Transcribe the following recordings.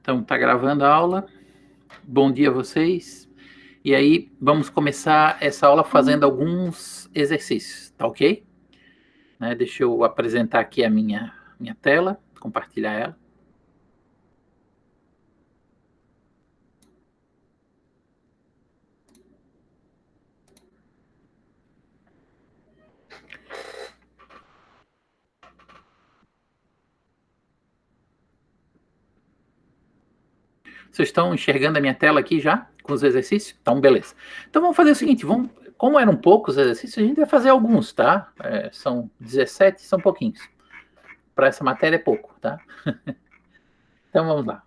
Então, tá gravando a aula. Bom dia a vocês. E aí, vamos começar essa aula fazendo alguns exercícios, tá ok? Né, deixa eu apresentar aqui a minha tela, compartilhar ela. Vocês estão enxergando a minha tela aqui já, com os exercícios? Então, beleza. Então, vamos fazer o seguinte, como eram poucos exercícios, a gente vai fazer alguns, tá? São 17, são pouquinhos. Para essa matéria é pouco, tá? Então, vamos lá.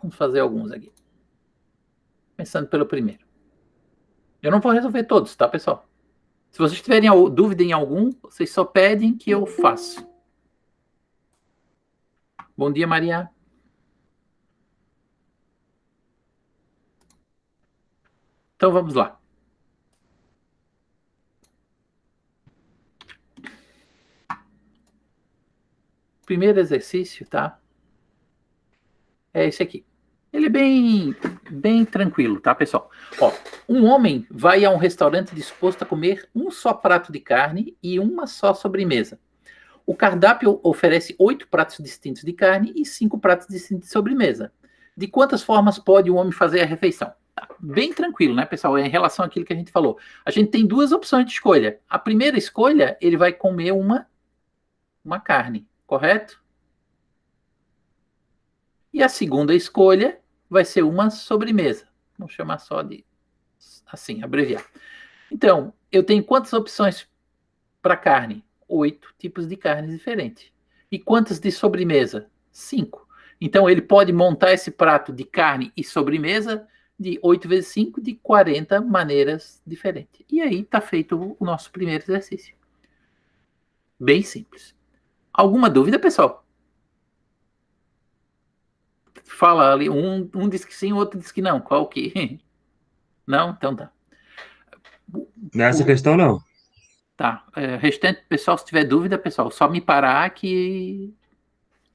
Vamos fazer alguns aqui. Começando pelo primeiro. Eu não vou resolver todos, tá, pessoal? Se vocês tiverem dúvida em algum, vocês só pedem que eu faça. Bom dia, Maria. Então, vamos lá. Primeiro exercício, tá? É esse aqui. Ele é bem tranquilo, tá, pessoal? Ó, um homem vai a um restaurante disposto a comer um só prato de carne e uma só sobremesa. O cardápio oferece 8 pratos distintos de carne e 5 pratos distintos de sobremesa. De quantas formas pode o homem fazer a refeição? Tá, bem tranquilo, né, pessoal? Em relação àquilo que a gente falou. A gente tem duas opções de escolha. A primeira escolha, ele vai comer uma carne, correto? E a segunda escolha vai ser uma sobremesa. Vamos chamar só de assim, abreviar. Então, eu tenho quantas opções para carne? 8 tipos de carnes diferentes. E quantas de sobremesa? 5. Então, ele pode montar esse prato de carne e sobremesa de 8 vezes 5, de 40 maneiras diferentes. E aí está feito o nosso primeiro exercício. Bem simples. Alguma dúvida, pessoal? Fala ali, um diz que sim, o outro diz que não. Qual que? Não? Então tá. Nessa questão, não. Tá. Restante, pessoal, se tiver dúvida, pessoal, só me parar que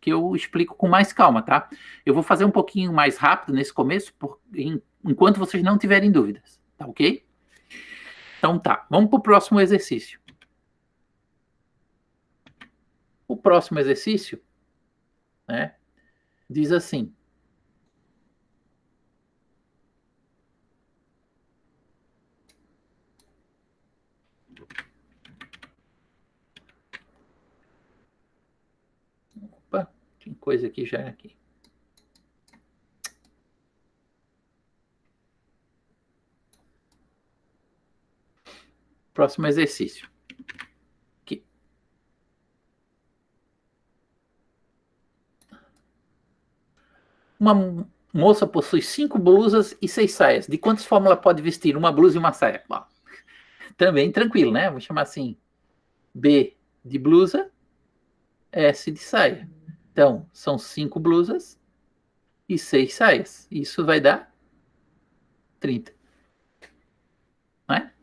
eu explico com mais calma, tá? Eu vou fazer um pouquinho mais rápido nesse começo, enquanto vocês não tiverem dúvidas, tá ok? Então tá, vamos para o próximo exercício. O próximo exercício, né, diz assim. Opa, tem coisa aqui já aqui. Próximo exercício. Aqui. Uma moça possui 5 blusas e 6 saias. De quantas formas ela pode vestir uma blusa e uma saia? Bom, também tranquilo, né? Vou chamar assim: B de blusa, S de saia. Então, são 5 blusas e 6 saias. Isso vai dar 30. Não é?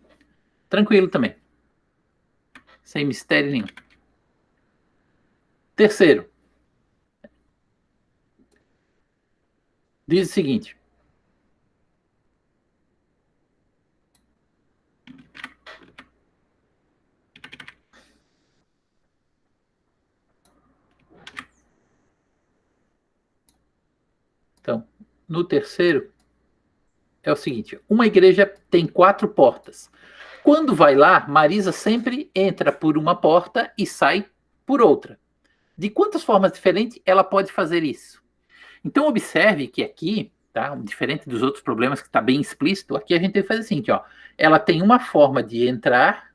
Tranquilo também. Sem mistério nenhum. Terceiro. Diz o seguinte. Então, no terceiro, é o seguinte. Uma igreja tem 4 portas. Quando vai lá, Marisa sempre entra por uma porta e sai por outra. De quantas formas diferentes ela pode fazer isso? Então, observe que aqui, tá, diferente dos outros problemas que está bem explícito, aqui a gente faz assim, ó, ela tem uma forma de entrar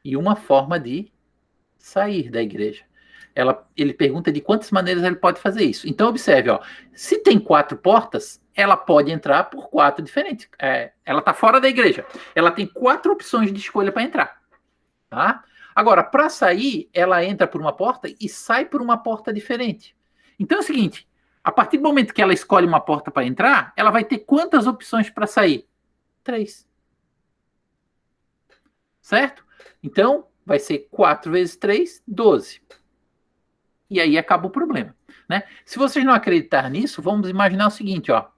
e uma forma de sair da igreja. Ele pergunta de quantas maneiras ele pode fazer isso. Então, observe, ó, se tem 4 portas, ela pode entrar por 4 diferentes. Ela está fora da igreja. Ela tem 4 opções de escolha para entrar. Tá? Agora, para sair, ela entra por uma porta e sai por uma porta diferente. Então é o seguinte: a partir do momento que ela escolhe uma porta para entrar, ela vai ter quantas opções para sair? 3. Certo? Então, vai ser 4 vezes 3, 12. E aí acaba o problema, né? Se vocês não acreditarem nisso, vamos imaginar o seguinte, ó.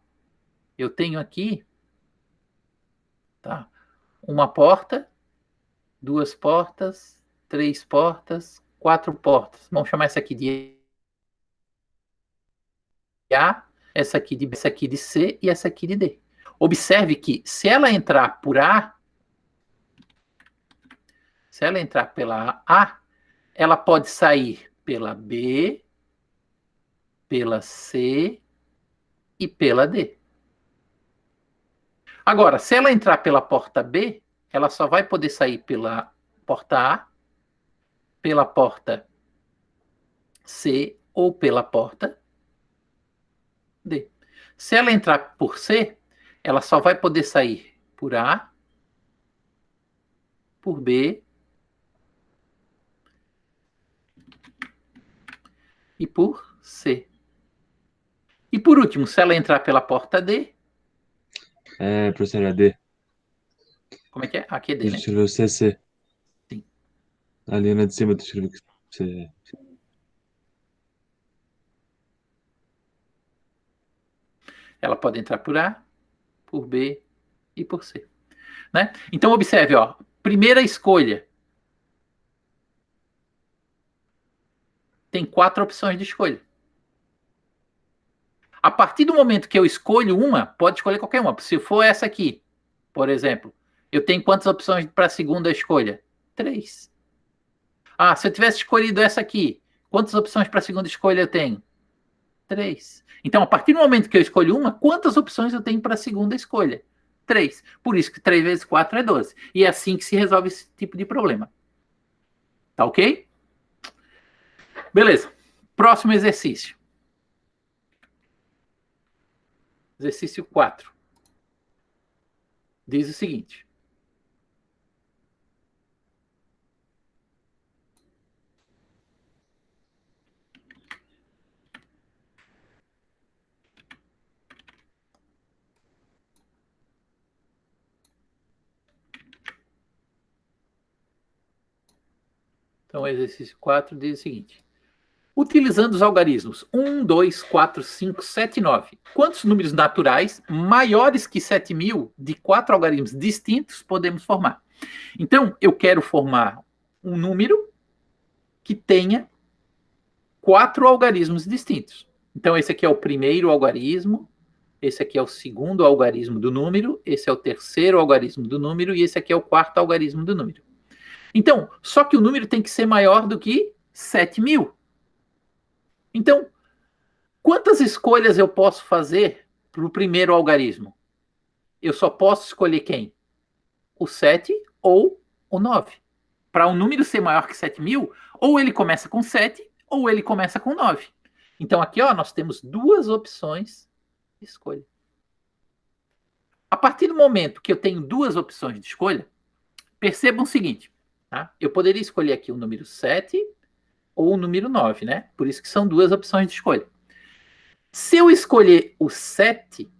Eu tenho aqui, tá? Uma porta, 2 portas, 3 portas, 4 portas. Vamos chamar essa aqui de A, essa aqui de C e essa aqui de D. Observe que se ela entrar por A, se ela entrar pela A, ela pode sair pela B, pela C e pela D. Agora, se ela entrar pela porta B, ela só vai poder sair pela porta A, pela porta C ou pela porta D. Se ela entrar por C, ela só vai poder sair por A, por B e por C. E por último, se ela entrar pela porta D, Professor, é D. como é que é? Aqui é D, Deixa eu né? escrever CC. Sim. A linha de cima, deixa eu escrever C. Ela pode entrar por A, por B e por C. Né? Então, observe, ó, primeira escolha. Tem 4 opções de escolha. A partir do momento que eu escolho uma, pode escolher qualquer uma. Se for essa aqui, por exemplo, eu tenho quantas opções para a segunda escolha? 3. Ah, se eu tivesse escolhido essa aqui, quantas opções para a segunda escolha eu tenho? 3. Então, a partir do momento que eu escolho uma, quantas opções eu tenho para a segunda escolha? 3. Por isso que 3 vezes 4 é 12. E é assim que se resolve esse tipo de problema. Tá ok? Beleza. Próximo exercício. Exercício 4. Diz o seguinte. Então, o exercício 4 diz o seguinte. Utilizando os algarismos 1, 2, 4, 5, 7 e 9, quantos números naturais maiores que 7.000 de 4 algarismos distintos podemos formar? Então, eu quero formar um número que tenha 4 algarismos distintos. Então, esse aqui é o primeiro algarismo, esse aqui é o segundo algarismo do número, esse é o terceiro algarismo do número e esse aqui é o quarto algarismo do número. Então, só que o número tem que ser maior do que 7.000. Então, quantas escolhas eu posso fazer para o primeiro algarismo? Eu só posso escolher quem? O 7 ou o 9. Para um número ser maior que 7.000, ou ele começa com 7 ou ele começa com 9. Então aqui ó, nós temos 2 opções de escolha. A partir do momento que eu tenho 2 opções de escolha, percebam o seguinte, tá? Eu poderia escolher aqui o número 7 ou o número 9, né? Por isso que são 2 opções de escolha. Se eu escolher o 7,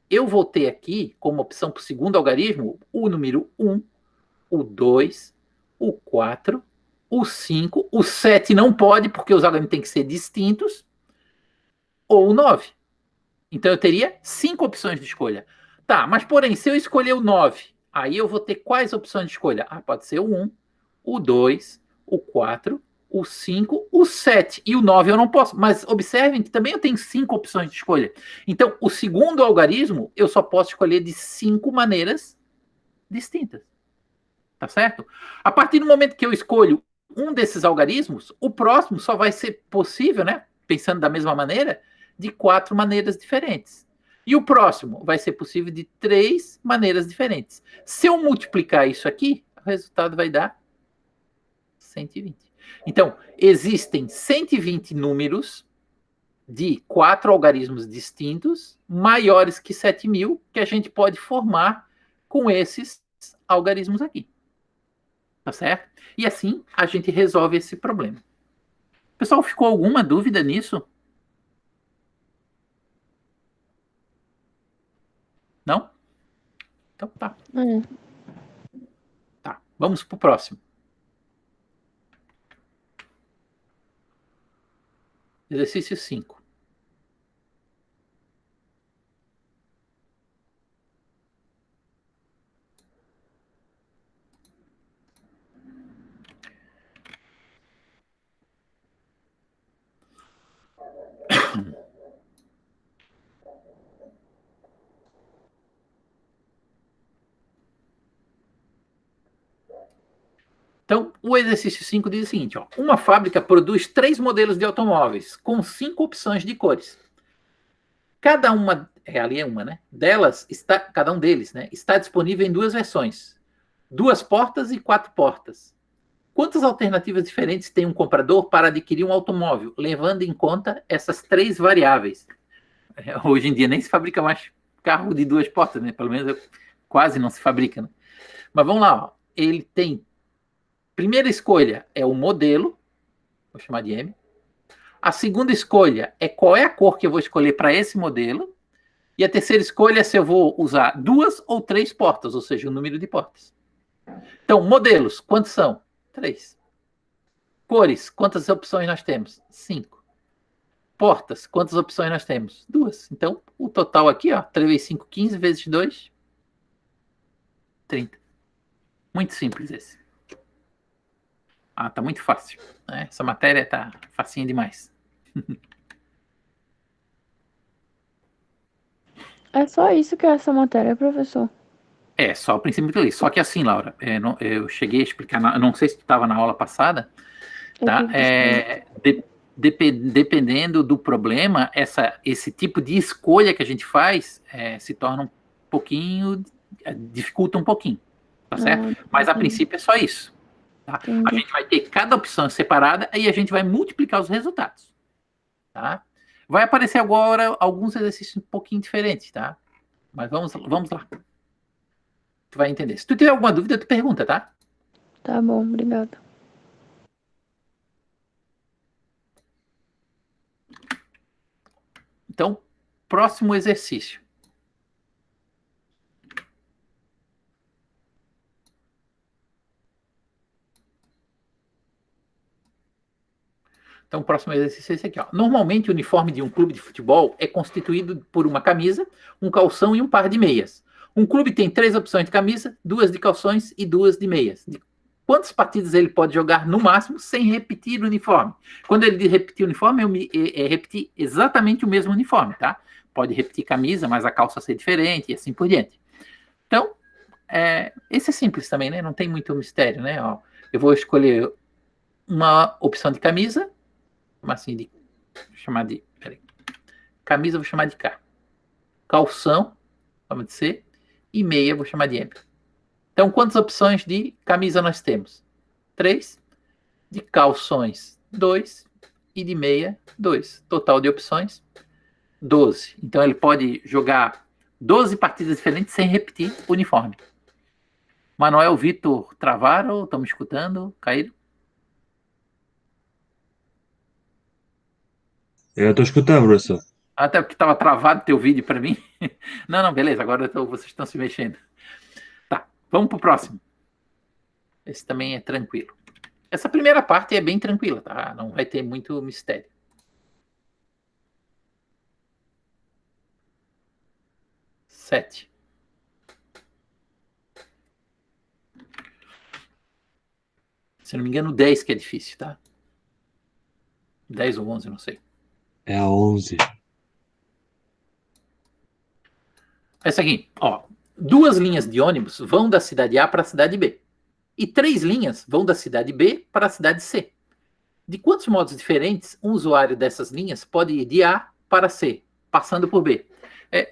eu vou ter aqui, como opção para o segundo algarismo, o número 1, o 2, o 4, o 5, o 7 não pode, porque os algarismos têm que ser distintos, ou o 9. Então eu teria 5 opções de escolha. Tá, mas porém, se eu escolher o 9, aí eu vou ter quais opções de escolha? Ah, pode ser o 1, o 2, o 4, o 5, o 7 e o 9 eu não posso. Mas observem que também eu tenho 5 opções de escolha. Então, o segundo algarismo eu só posso escolher de 5 maneiras distintas. Tá certo? A partir do momento que eu escolho um desses algarismos, o próximo só vai ser possível, né? Pensando da mesma maneira, de 4 maneiras diferentes. E o próximo vai ser possível de 3 maneiras diferentes. Se eu multiplicar isso aqui, o resultado vai dar 120. Então, existem 120 números de 4 algarismos distintos, maiores que 7.000, que a gente pode formar com esses algarismos aqui. Tá certo? E assim a gente resolve esse problema. Pessoal, ficou alguma dúvida nisso? Não? Então tá. Vamos para o próximo. Exercício 5. Então, o exercício 5 diz o seguinte, ó, uma fábrica produz 3 modelos de automóveis com 5 opções de cores. Cada uma, ali é uma, né? Cada um deles, né? Está disponível em 2 versões. 2 portas e 4 portas. Quantas alternativas diferentes tem um comprador para adquirir um automóvel, levando em conta essas 3 variáveis? Hoje em dia nem se fabrica mais carro de 2 portas, né? Pelo menos quase não se fabrica, né? Mas vamos lá, ó. Ele tem... Primeira escolha é o modelo, vou chamar de M. A segunda escolha é qual é a cor que eu vou escolher para esse modelo. E a terceira escolha é se eu vou usar 2 ou 3 portas, ou seja, o número de portas. Então, modelos, quantos são? 3. Cores, quantas opções nós temos? 5. Portas, quantas opções nós temos? 2. Então, o total aqui, ó, 3 vezes 5, 15, vezes 2, 30. Muito simples esse. Ah, tá muito fácil, né? Essa matéria tá facinha demais. É só isso que é essa matéria, professor? É, só o princípio de lei. Só que assim, Laura, eu cheguei a explicar, não sei se tu estava na aula passada, tá? Dependendo do problema, esse tipo de escolha que a gente faz se torna um pouquinho, dificulta um pouquinho, tá certo? Mas a princípio é só isso. Tá? A gente vai ter cada opção separada e a gente vai multiplicar os resultados. Tá? Vai aparecer agora alguns exercícios um pouquinho diferentes, tá? Mas vamos lá. Tu vai entender. Se tu tiver alguma dúvida, tu pergunta, tá? Tá bom, obrigada. Então, próximo exercício. Então, o próximo exercício é esse aqui, ó. Normalmente, o uniforme de um clube de futebol é constituído por uma camisa, um calção e um par de meias. Um clube tem 3 opções de camisa, 2 de calções e 2 de meias. De quantas partidas ele pode jogar no máximo sem repetir o uniforme? Quando ele diz repetir o uniforme, é repetir exatamente o mesmo uniforme, tá? Pode repetir camisa, mas a calça ser diferente e assim por diante. Então, esse é simples também, né? Não tem muito mistério, né? Ó, eu vou escolher uma opção de camisa, assim, camisa vou chamar de K. Calção, vamos de C. E meia vou chamar de M. Então, quantas opções de camisa nós temos? 3. De calções, 2. E de meia, 2. Total de opções, 12. Então, ele pode jogar 12 partidas diferentes sem repetir o uniforme. Manuel, Vitor, travaram? Estão me escutando? Caíram? Eu tô escutando, professor. Até porque estava travado teu vídeo para mim. Não, beleza, agora vocês estão se mexendo. Tá, vamos para o próximo. Esse também é tranquilo. Essa primeira parte é bem tranquila, tá? Não vai ter muito mistério. Sete. Se não me engano, 10 que é difícil, tá? 10 ou 11, não sei. É a 11. Essa aqui, ó. 2 linhas de ônibus vão da cidade A para a cidade B. E 3 linhas vão da cidade B para a cidade C. De quantos modos diferentes um usuário dessas linhas pode ir de A para C, passando por B?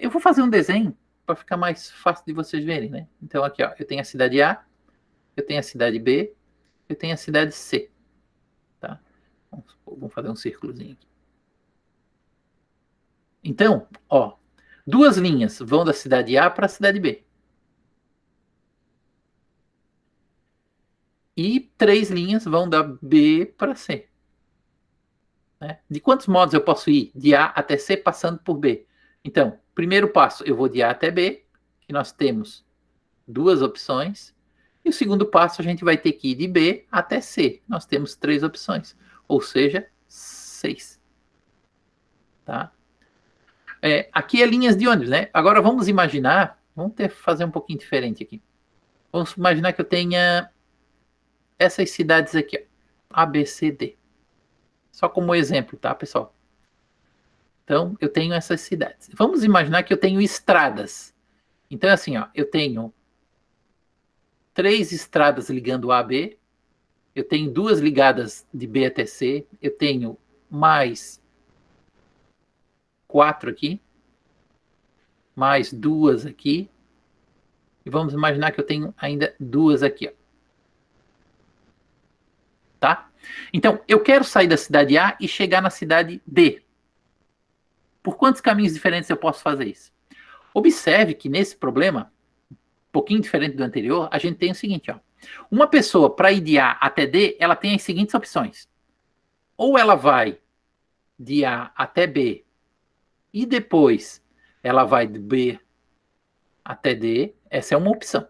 Eu vou fazer um desenho para ficar mais fácil de vocês verem, né? Então aqui, ó, eu tenho a cidade A, eu tenho a cidade B, eu tenho a cidade C. Tá? Vamos fazer um círculozinho aqui. Então, ó, 2 linhas vão da cidade A para a cidade B. E 3 linhas vão da B para C. Né? De quantos modos eu posso ir de A até C passando por B? Então, primeiro passo, eu vou de A até B, que nós temos 2 opções. E o segundo passo, a gente vai ter que ir de B até C. Nós temos 3 opções, ou seja, 6. Tá? Aqui é linhas de ônibus, né? Agora vamos imaginar, fazer um pouquinho diferente aqui. Vamos imaginar que eu tenha essas cidades aqui, ó, A, B, C, D. Só como exemplo, tá, pessoal? Então, eu tenho essas cidades. Vamos imaginar que eu tenho estradas. Então, assim, ó, eu tenho 3 estradas ligando A a B, eu tenho 2 ligadas de B até C, eu tenho mais 4 aqui, mais 2 aqui, e vamos imaginar que eu tenho ainda 2 aqui, ó. Tá? Então, eu quero sair da cidade A e chegar na cidade D. Por quantos caminhos diferentes eu posso fazer isso? Observe que nesse problema, um pouquinho diferente do anterior, a gente tem o seguinte, ó. Uma pessoa, para ir de A até D, ela tem as seguintes opções. Ou ela vai de A até B e depois ela vai de B até D, essa é uma opção.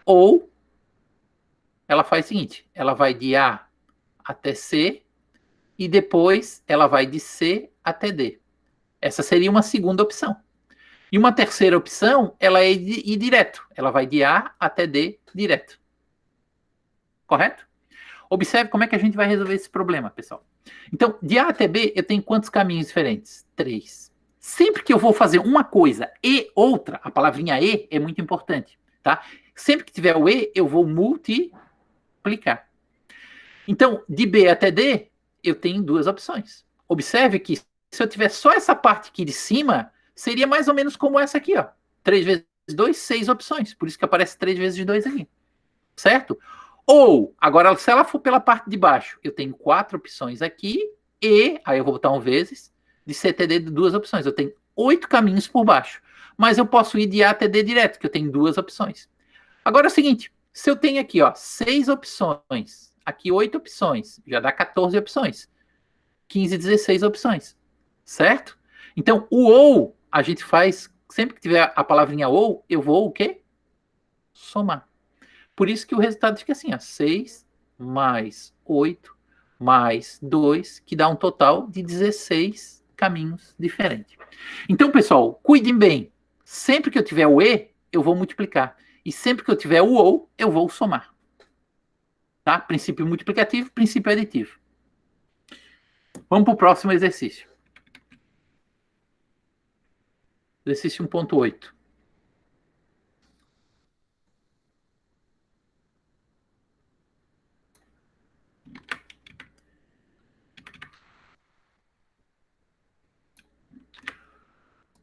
Ou ela faz o seguinte, ela vai de A até C e depois ela vai de C até D. Essa seria uma segunda opção. E uma terceira opção, ela é ir direto. Ela vai de A até D direto. Correto? Observe como é que a gente vai resolver esse problema, pessoal. Então, de A até B, eu tenho quantos caminhos diferentes? 3. Sempre que eu vou fazer uma coisa e outra, a palavrinha e é muito importante, tá? Sempre que tiver o e, eu vou multiplicar. Então, de B até D, eu tenho 2 opções. Observe que se eu tiver só essa parte aqui de cima, seria mais ou menos como essa aqui, ó. 3 vezes 2, 6 opções. Por isso que aparece 3 vezes 2 aqui. Certo? Ou, agora, se ela for pela parte de baixo, eu tenho 4 opções aqui e, aí eu vou botar um vezes, de C até D, 2 opções. Eu tenho 8 caminhos por baixo. Mas eu posso ir de A até D direto, que eu tenho 2 opções. Agora é o seguinte, se eu tenho aqui, ó, 6 opções, aqui 8 opções, já dá 14 opções. 15, 16 opções. Certo? Então, o ou, a gente faz, sempre que tiver a palavrinha ou, eu vou o quê? Somar. Por isso que o resultado fica assim, ó, 6 mais 8 mais 2, que dá um total de 16 caminhos diferentes. Então, pessoal, cuidem bem. Sempre que eu tiver o e, eu vou multiplicar. E sempre que eu tiver o ou, eu vou somar. Tá? Princípio multiplicativo, princípio aditivo. Vamos para o próximo exercício. Exercício 1.8.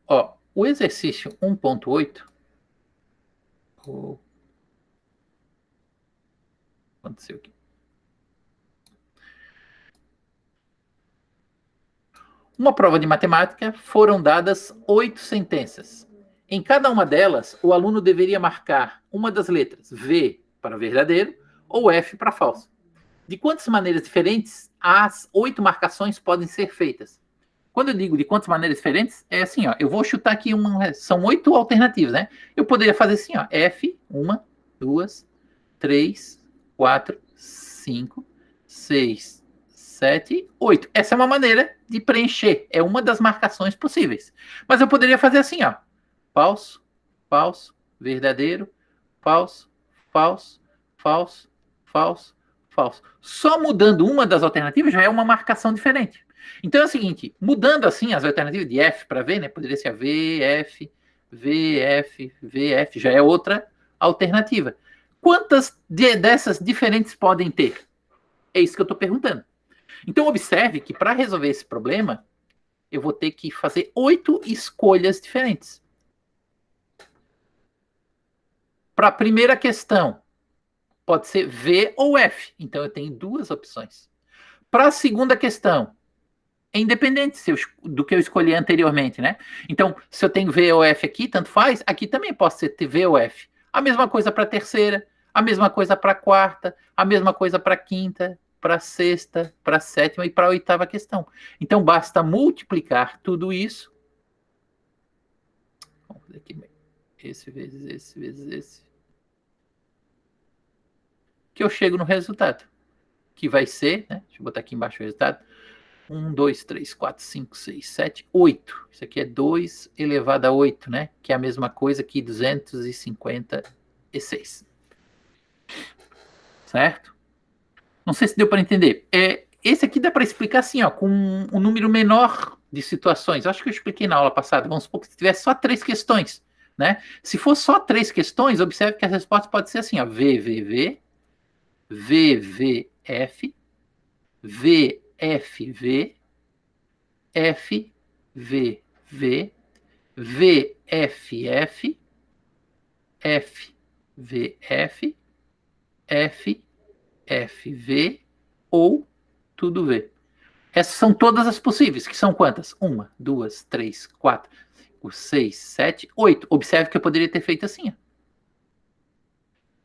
Ó, o exercício 1.8. Aconteceu aqui. Uma prova de matemática, foram dadas 8 sentenças. Em cada uma delas, o aluno deveria marcar uma das letras V para verdadeiro ou F para falso. De quantas maneiras diferentes as 8 marcações podem ser feitas? Quando eu digo de quantas maneiras diferentes, é assim, ó, eu vou chutar aqui são 8 alternativas, né? Eu poderia fazer assim, ó, F, 1, 2, 3, 4, 5, 6, 7, 8. Essa é uma maneira de preencher, é uma das marcações possíveis. Mas eu poderia fazer assim, ó, falso, falso, verdadeiro, falso, falso, falso, falso, falso. Só mudando uma das alternativas já é uma marcação diferente. Então é o seguinte, mudando assim as alternativas de F para V, né? Poderia ser a V, F, V, F, V, F, já é outra alternativa. Quantas dessas diferentes podem ter? É isso que eu estou perguntando. Então observe que para resolver esse problema, eu vou ter que fazer 8 escolhas diferentes. Para a primeira questão, pode ser V ou F. Então eu tenho 2 opções. Para a segunda questão, é independente do que eu escolhi anteriormente, né? Então, se eu tenho V ou F aqui, tanto faz, aqui também posso ser V ou F. A mesma coisa para a terceira, a mesma coisa para a quarta, a mesma coisa para a quinta, para a sexta, para a sétima e para a oitava questão. Então, basta multiplicar tudo isso. Vamos fazer aqui esse vezes esse vezes esse. que eu chego no resultado, que vai ser, né? Deixa eu botar aqui embaixo o resultado. 1, 2, 3, 4, 5, 6, 7, 8. Isso aqui é 2 elevado a 8, né? Que é a mesma coisa que 256. Certo? Não sei se deu para entender. Esse aqui dá para explicar assim, ó, com um número menor de situações. Acho que eu expliquei na aula passada. Vamos supor que se tivesse só 3 questões, né? Se for só 3 questões, observe que a resposta pode ser assim, ó, VVV, VVF, VFV, FVV, VFF, FVF, FFV ou tudo V. Essas são todas as possíveis, que são quantas? 1, 2, 3, 4, 5, 6, 7, 8. Observe que eu poderia ter feito assim.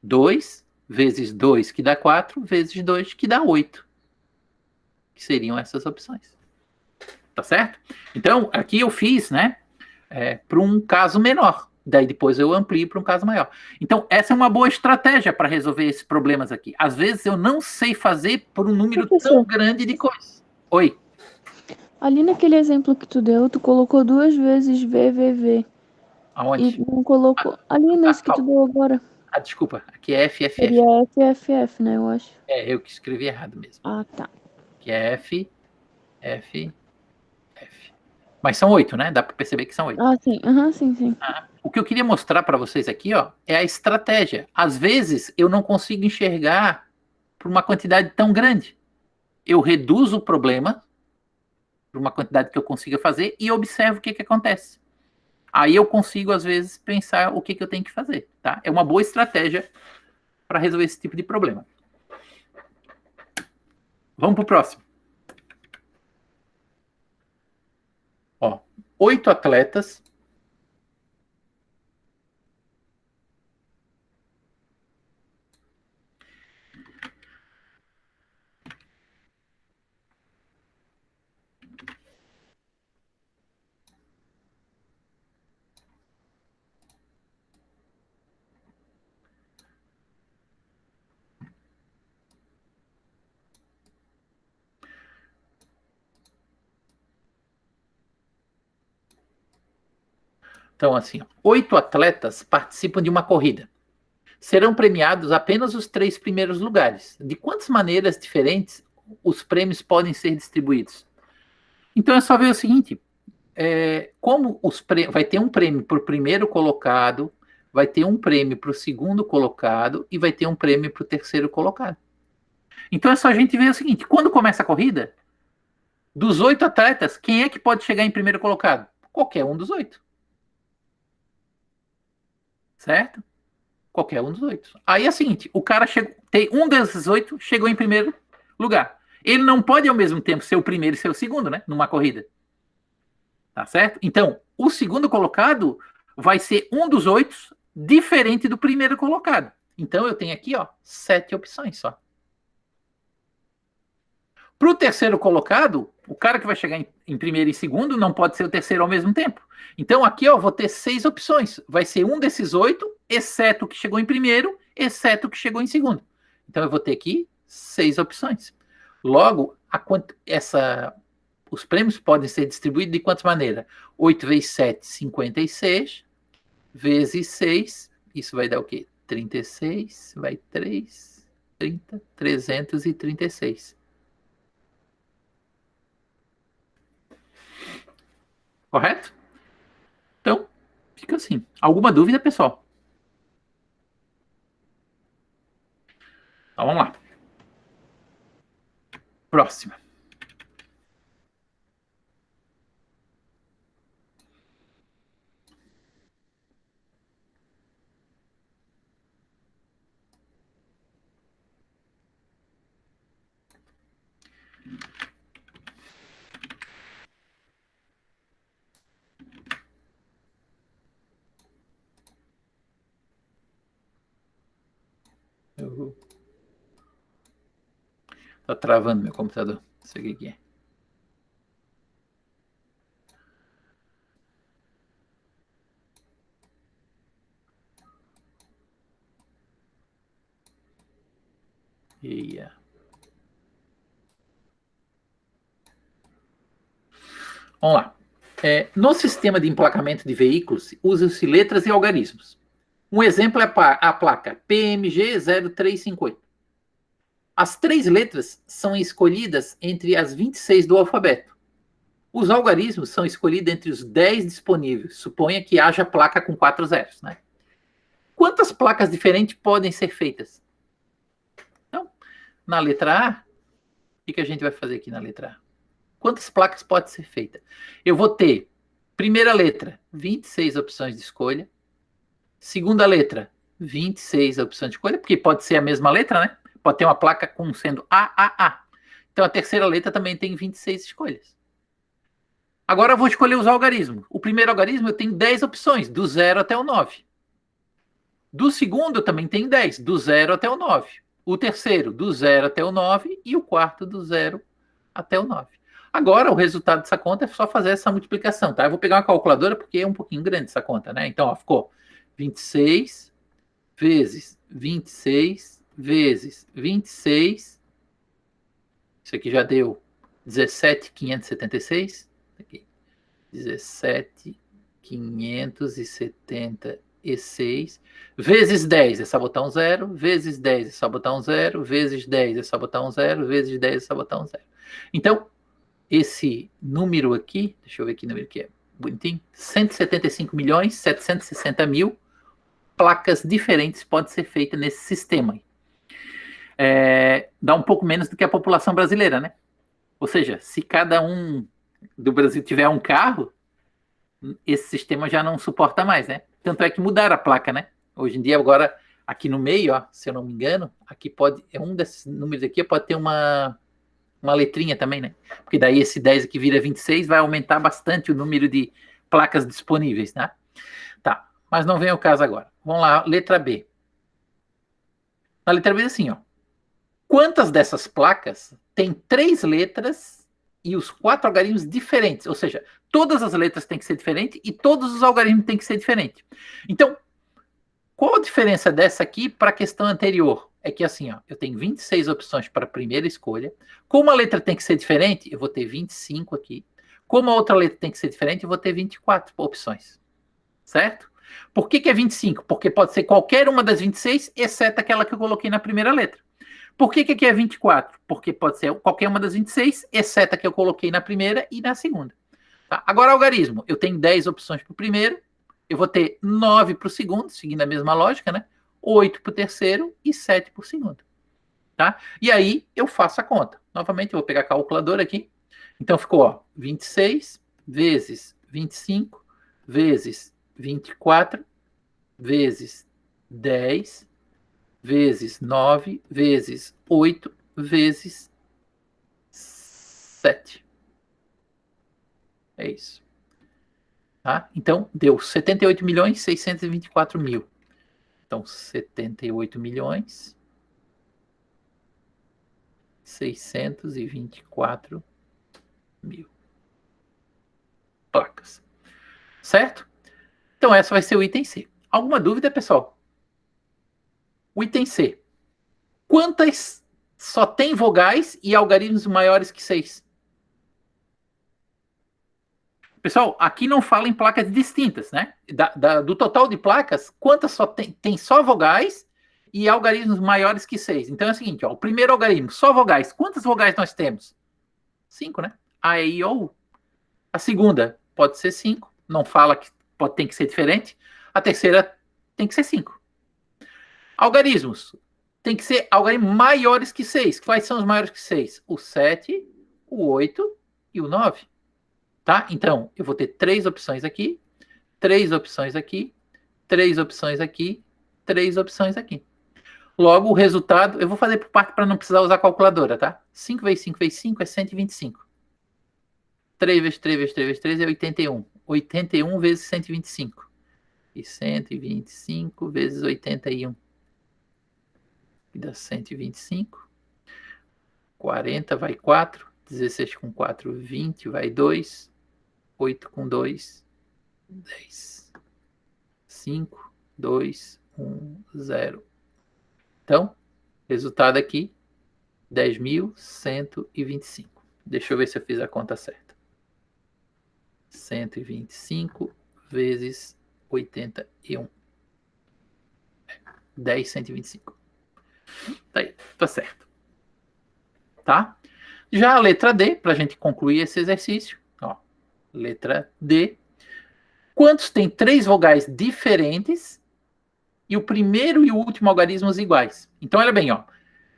2 vezes 2, que dá 4, vezes 2, que dá 8. Que seriam essas opções. Tá certo? Então, aqui eu fiz, né, para um caso menor. Daí depois eu amplio para um caso maior. Então, essa é uma boa estratégia para resolver esses problemas aqui. Às vezes eu não sei fazer por um número tão Professor, grande de coisas. Oi. ali naquele exemplo que tu deu, tu colocou 2 vezes VVV e Aonde? não colocou. Ali nesse que tu deu agora. Desculpa. Aqui é FFF. Seria FFF, né? Eu acho. É, eu que escrevi errado mesmo. Ah, tá. Que é F, F, F. Mas são 8, né? Dá para perceber que são 8. Ah, sim. Aham, sim, sim. O que eu queria mostrar para vocês aqui, ó, é a estratégia. Às vezes eu não consigo enxergar por uma quantidade tão grande. Eu reduzo o problema por uma quantidade que eu consiga fazer e observo o que acontece. Aí eu consigo, às vezes, pensar o que eu tenho que fazer. Tá? É uma boa estratégia para resolver esse tipo de problema. Vamos para o próximo. Ó, 8 atletas. Então, assim, 8 atletas participam de uma corrida. Serão premiados apenas os 3 primeiros lugares. De quantas maneiras diferentes os prêmios podem ser distribuídos? Então é só ver o seguinte: como vai ter um prêmio para o primeiro colocado, vai ter um prêmio para o segundo colocado e vai ter um prêmio para o terceiro colocado. Então é só a gente ver o seguinte: quando começa a corrida, dos 8 atletas, quem é que pode chegar em primeiro colocado? Qualquer um dos 8. Certo? Qualquer um dos 8. Aí é o seguinte: o cara tem um desses 8 chegou em primeiro lugar. Ele não pode ao mesmo tempo ser o primeiro e ser o segundo, né? Numa corrida. Tá certo? Então, o segundo colocado vai ser um dos 8, diferente do primeiro colocado. Então, eu tenho aqui, ó, 7 opções só. Para o terceiro colocado, o cara que vai chegar em primeiro e segundo não pode ser o terceiro ao mesmo tempo. Então, aqui, ó, vou ter 6 opções. Vai ser um desses 8, exceto o que chegou em primeiro, exceto o que chegou em segundo. Então, eu vou ter aqui 6 opções. Logo, os prêmios podem ser distribuídos de quantas maneiras? 8 vezes 7, 56, vezes 6, isso vai dar o quê? 36, vai 3, 30, 336. Correto? Então, fica assim. Alguma dúvida, pessoal? Então, vamos lá. Próxima. Tá travando meu computador. Não sei o que é. Eia. Vamos lá. No sistema de emplacamento de veículos, usam-se letras e algarismos. Um exemplo é a placa PMG 0358. As 3 letras são escolhidas entre as 26 do alfabeto. Os algarismos são escolhidos entre os 10 disponíveis. Suponha que haja placa com 4 zeros, né? Quantas placas diferentes podem ser feitas? Então, na letra A, o que a gente vai fazer aqui na letra A? Quantas placas pode ser feita? Eu vou ter, primeira letra, 26 opções de escolha. Segunda letra, 26 opções de escolha, porque pode ser a mesma letra, né? Pode ter uma placa com sendo A. Então a terceira letra também tem 26 escolhas. Agora eu vou escolher os algarismos. O primeiro algarismo eu tenho 10 opções, do 0 até o 9. Do segundo eu também tenho 10, do 0 até o 9. O terceiro, do 0 até o 9. E o quarto, do 0 até o 9. Agora, o resultado dessa conta é só fazer essa multiplicação, tá? Eu vou pegar uma calculadora porque é um pouquinho grande essa conta, né? Então, ó, ficou 26 vezes 26 vezes 26. Isso aqui já deu 17.576. Aqui. 17.576 vezes 10 é só botar um zero, vezes 10 é só botar um zero, vezes 10 é só botar um zero, vezes 10 é só botar um zero. Então, esse número aqui, deixa eu ver que número que é bonitinho, 175.760.000 placas diferentes podem ser feitas nesse sistema. Dá um pouco menos do que a população brasileira, né? Ou seja, se cada um do Brasil tiver um carro, esse sistema já não suporta mais, né? Tanto é que mudaram a placa, né? Hoje em dia, agora, aqui no meio, ó, se eu não me engano, aqui pode, um desses números aqui pode ter uma letrinha também, né? Porque daí esse 10 aqui vira 26, vai aumentar bastante o número de placas disponíveis, né? Tá, mas não vem ao caso agora. Vamos lá, letra B. Na letra B é assim, ó. Quantas dessas placas tem 3 letras e os 4 algarismos diferentes? Ou seja, todas as letras têm que ser diferentes e todos os algarismos têm que ser diferentes. Então, qual a diferença dessa aqui para a questão anterior? É que assim, ó, eu tenho 26 opções para a primeira escolha. Como a letra tem que ser diferente, eu vou ter 25 aqui. Como a outra letra tem que ser diferente, eu vou ter 24 opções. Certo? Por que é 25? Porque pode ser qualquer uma das 26, exceto aquela que eu coloquei na primeira letra. Por que aqui é 24? Porque pode ser qualquer uma das 26, exceto a que eu coloquei na primeira e na segunda. Tá? Agora, algarismo. Eu tenho 10 opções para o primeiro, eu vou ter 9 para o segundo, seguindo a mesma lógica, né? 8 para o terceiro e 7 para o segundo. Tá? E aí eu faço a conta. Novamente, eu vou pegar a calculadora aqui. Então ficou, ó, 26 vezes 25 vezes 24 vezes 10 vezes 9 vezes 8 vezes 7. É isso. Tá? Então, deu 78.624.000. Então, 78.624.000 placas. Certo? Então, essa vai ser o item C. Alguma dúvida, pessoal? O item C. Quantas só tem vogais e algarismos maiores que 6? Pessoal, aqui não fala em placas distintas, né? Do total de placas, quantas só tem só vogais e algarismos maiores que 6? Então é o seguinte, ó, o primeiro algarismo, só vogais. Quantas vogais nós temos? 5, né? A, E, I, O, U. A segunda pode ser 5, não fala que tem que ser diferente. A terceira tem que ser 5. Algarismos, tem que ser algarismos maiores que 6. Quais são os maiores que 6? O 7, o 8 e o 9. Tá? Então, eu vou ter 3 opções aqui, 3 opções aqui, 3 opções aqui, 3 opções aqui. Logo, o resultado, eu vou fazer por parte para não precisar usar a calculadora, tá? 5 vezes 5 vezes 5 é 125. 3 vezes 3 vezes 3 vezes 3 é 81. 81 vezes 125. E 125 vezes 81. Que dá 125. 40 vai 4. 16 com 4, 20 vai 2. 8 com 2, 10. 5, 2, 1, 0. Então, resultado aqui, 10.125. Deixa eu ver se eu fiz a conta certa. 125 vezes 81. 10.125. Tá aí, tá certo. Tá? Já a letra D, para a gente concluir esse exercício. Ó, letra D. Quantos tem 3 vogais diferentes e o primeiro e o último algarismos iguais? Então, olha bem, ó.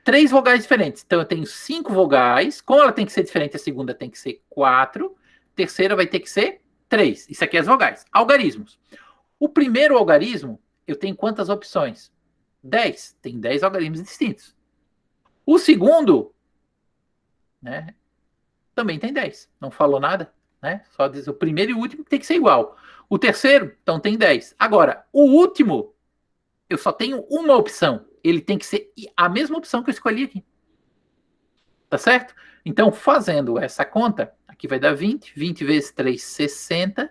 3 vogais diferentes. Então, eu tenho 5 vogais. Como ela tem que ser diferente, a segunda tem que ser 4. A terceira vai ter que ser 3. Isso aqui é as vogais. Algarismos. O primeiro algarismo, eu tenho quantas opções? 10. Tem 10 algarismos distintos. O segundo, né, também tem 10. Não falou nada, né? Só diz o primeiro e o último tem que ser igual. O terceiro, então tem 10. Agora, o último, eu só tenho uma opção. Ele tem que ser a mesma opção que eu escolhi aqui. Tá certo? Então, fazendo essa conta, aqui vai dar 20. 20 vezes 3, 60.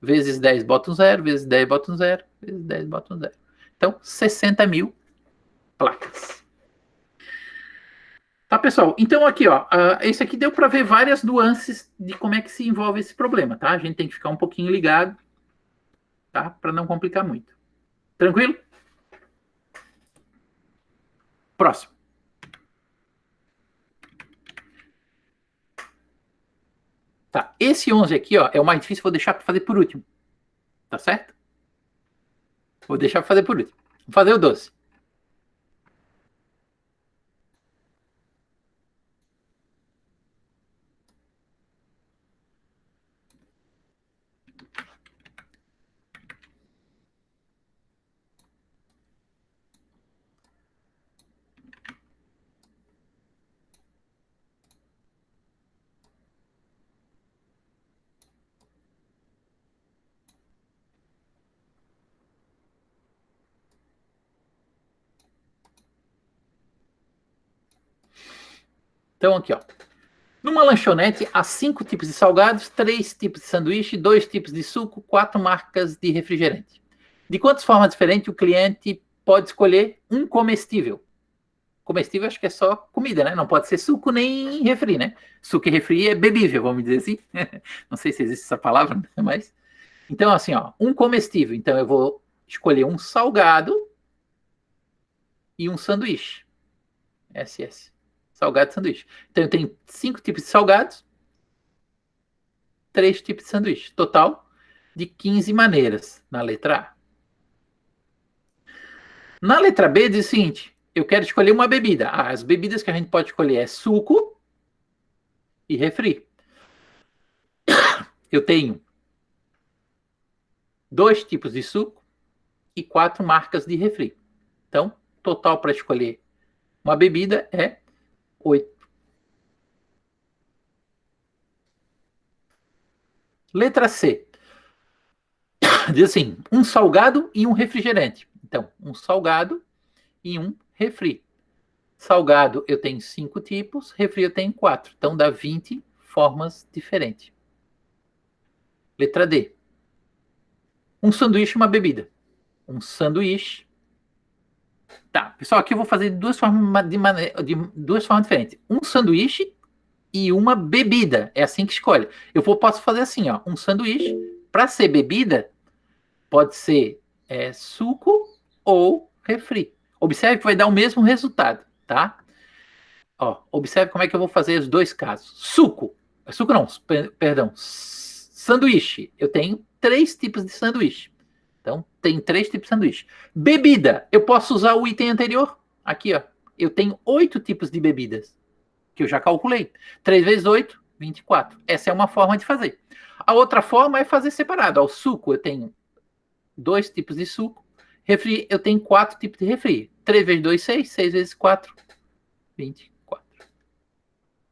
Vezes 10, bota um 0. Vezes 10, bota um 0. Vezes 10, bota um 0. Então, 60.000 placas. Tá, pessoal? Então, aqui, ó. Esse aqui deu para ver várias nuances de como é que se envolve esse problema, tá? A gente tem que ficar um pouquinho ligado, tá? Para não complicar muito. Tranquilo? Próximo. Tá, esse 11 aqui, ó, é o mais difícil, vou deixar para fazer por último. Tá certo? Vou deixar para fazer por último. Vou fazer o 12. Então, aqui, ó. Numa lanchonete, há 5 tipos de salgados, 3 tipos de sanduíche, 2 tipos de suco, 4 marcas de refrigerante. De quantas formas diferentes o cliente pode escolher um comestível? Comestível acho que é só comida, né? Não pode ser suco nem refri, né? Suco e refri é bebível, vamos dizer assim. Não sei se existe essa palavra, mas... Então, assim, ó, um comestível. Então, eu vou escolher um salgado e um sanduíche. SS. Salgado e sanduíche. Então, eu tenho 5 tipos de salgados, 3 tipos de sanduíche. Total de 15 maneiras na letra A. Na letra B diz o seguinte, eu quero escolher uma bebida. As bebidas que a gente pode escolher é suco e refri. Eu tenho 2 tipos de suco e 4 marcas de refri. Então, total para escolher uma bebida é 8. Letra C. Diz assim, um salgado e um refrigerante. Então, um salgado e um refri. Salgado eu tenho 5 tipos, refri eu tenho 4. Então dá 20 formas diferentes. Letra D. Um sanduíche e uma bebida. Um sanduíche. Tá, pessoal, aqui eu vou fazer de duas formas diferentes. Um sanduíche e uma bebida. É assim que escolhe. Posso fazer assim, ó. Um sanduíche. Para ser bebida, pode ser suco ou refri. Observe que vai dar o mesmo resultado, tá? Ó, observe como é que eu vou fazer os dois casos. Suco. Suco não, perdão. Sanduíche. Eu tenho 3 tipos de sanduíche. Então, tem 3 tipos de sanduíche. Bebida. Eu posso usar o item anterior. Aqui, ó. Eu tenho 8 tipos de bebidas. Que eu já calculei. 3 vezes 8, 24. Essa é uma forma de fazer. A outra forma é fazer separado. Ó, o suco, eu tenho 2 tipos de suco. Refri, eu tenho 4 tipos de refri. 3 vezes 2, 6. 6 vezes 4, 20.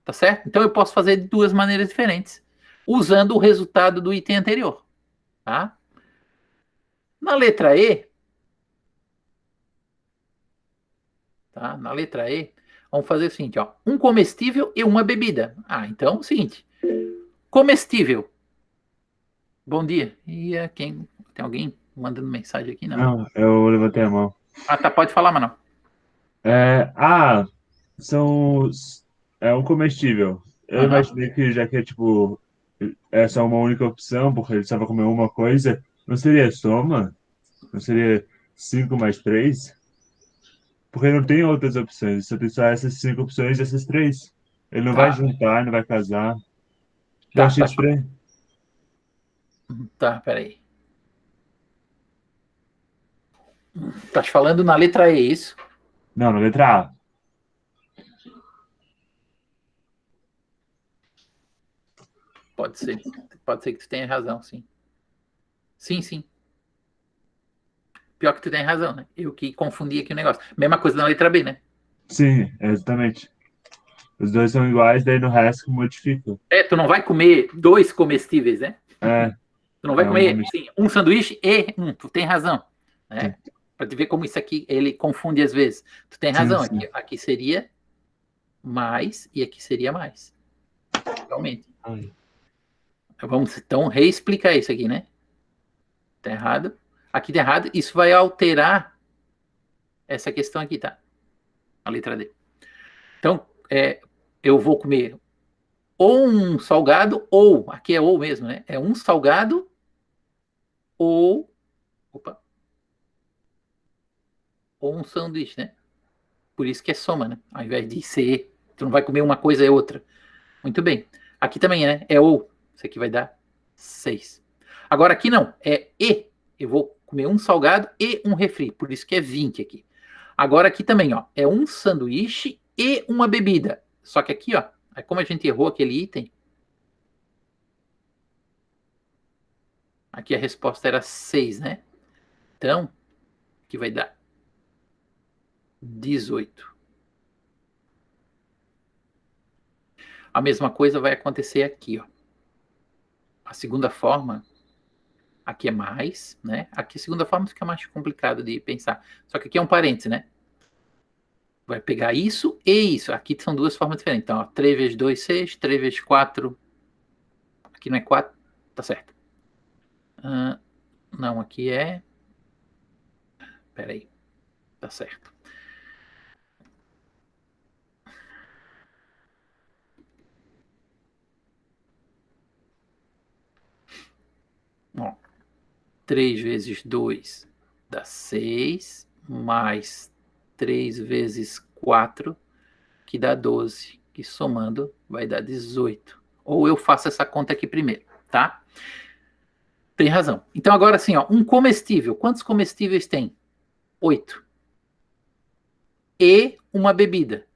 Tá certo? Então eu posso fazer de 2 maneiras diferentes, usando o resultado do item anterior. Tá? Na letra E, tá? Na letra E, vamos fazer o seguinte, ó, um comestível e uma bebida. Então é o seguinte, comestível. Bom dia. E quem tem alguém mandando mensagem aqui, não? Não, eu levantei a mão. Tá, pode falar, Mano. São. É um comestível. Eu Aham. imaginei que já que é tipo. Essa é uma única opção, porque ele só vai comer uma coisa. Não seria soma? Não seria 5 mais 3? Porque não tem outras opções. Só tem só essas 5 opções e essas três. Ele não vai Tá, juntar, não vai casar. Eu tá, achei tá. estranho. Tá, peraí. Tá te falando na letra E, isso? Não, na letra A. Pode ser. Pode ser que tu tenha razão, sim. Sim, sim. Pior que tu tem razão, né? Eu que confundi aqui o negócio. Mesma coisa na letra B, né? Sim, exatamente. Os dois são iguais, daí no resto que modifica. É, tu não vai comer dois comestíveis, né? É, Tu não vai é um comer, comestível. sim, um sanduíche e um. Tu tem razão, né? Pra te ver como isso aqui, ele confunde às vezes. Tu tem Sim, razão. sim. Aqui seria mais e aqui seria mais. Realmente. Ai. Vamos então reexplicar isso aqui, né? Tá errado. Aqui tá errado. Isso vai alterar essa questão aqui, tá? A letra D. Então, eu vou comer ou um salgado, ou, aqui é ou mesmo, né? É um salgado ou, opa, ou um sanduíche, né? Por isso que é soma, né? Ao invés de ser, tu não vai comer uma coisa e outra. Muito bem. Aqui também é, né? É ou. Isso aqui vai dar 6. Agora aqui não, é e. Eu vou comer um salgado e um refri. Por isso que é 20 aqui. Agora aqui também, ó, é um sanduíche e uma bebida. Só que aqui, ó, é como a gente errou aquele item, aqui a resposta era 6, né? Então, aqui vai dar 18. A mesma coisa vai acontecer aqui, ó. A segunda forma, aqui é mais, né? Aqui a segunda forma fica mais complicado de pensar. Só que aqui é um parêntese, né? Vai pegar isso e isso. Aqui são duas formas diferentes. Então, ó, 3 vezes 2, 6. 3 vezes 4. Aqui não é 4. Tá certo. Ah, não, aqui é. Peraí. Tá certo. Ó, 3 vezes 2 dá 6. Mais 3 vezes 4, que dá 12. Que somando vai dar 18. Ou eu faço essa conta aqui primeiro, tá? Tem razão. Então, agora sim, ó, um comestível. Quantos comestíveis tem? 8. E uma bebida.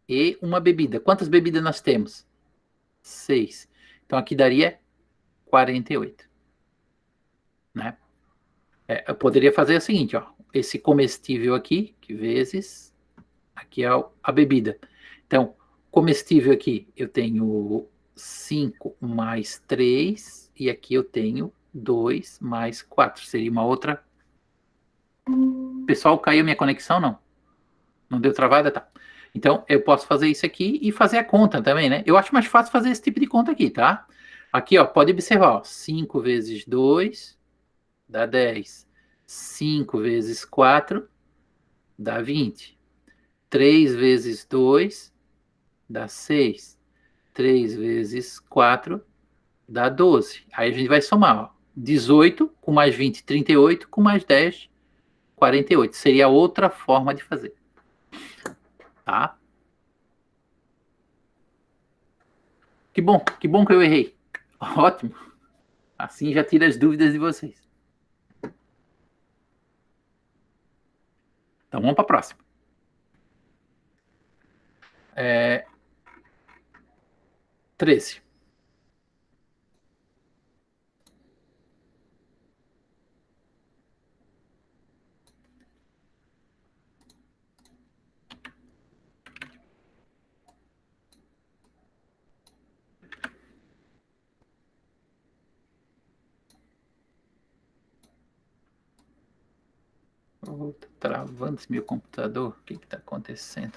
E uma bebida. Quantas bebidas nós temos? 6. Então, aqui daria 48, né? Eu poderia fazer o seguinte, ó. Esse comestível aqui, que vezes, aqui é a bebida. Então, comestível aqui, eu tenho 5 mais 3, e aqui eu tenho 2 mais 4. Seria uma outra. Pessoal, caiu minha conexão? Não. Não deu travada? Tá. Então, eu posso fazer isso aqui e fazer a conta também, né? Eu acho mais fácil fazer esse tipo de conta aqui, tá? Aqui, ó, pode observar, ó, 5 vezes 2 dá 10. 5 vezes 4 dá 20. 3 vezes 2 dá 6. 3 vezes 4 dá 12. Aí a gente vai somar, ó. 18 com mais 20, 38, com mais 10, 48. Seria outra forma de fazer, tá? Que bom que eu errei. Ótimo. Assim já tira as dúvidas de vocês. Então vamos para a próxima. 13. Oh, tá travando esse meu computador. O que está acontecendo?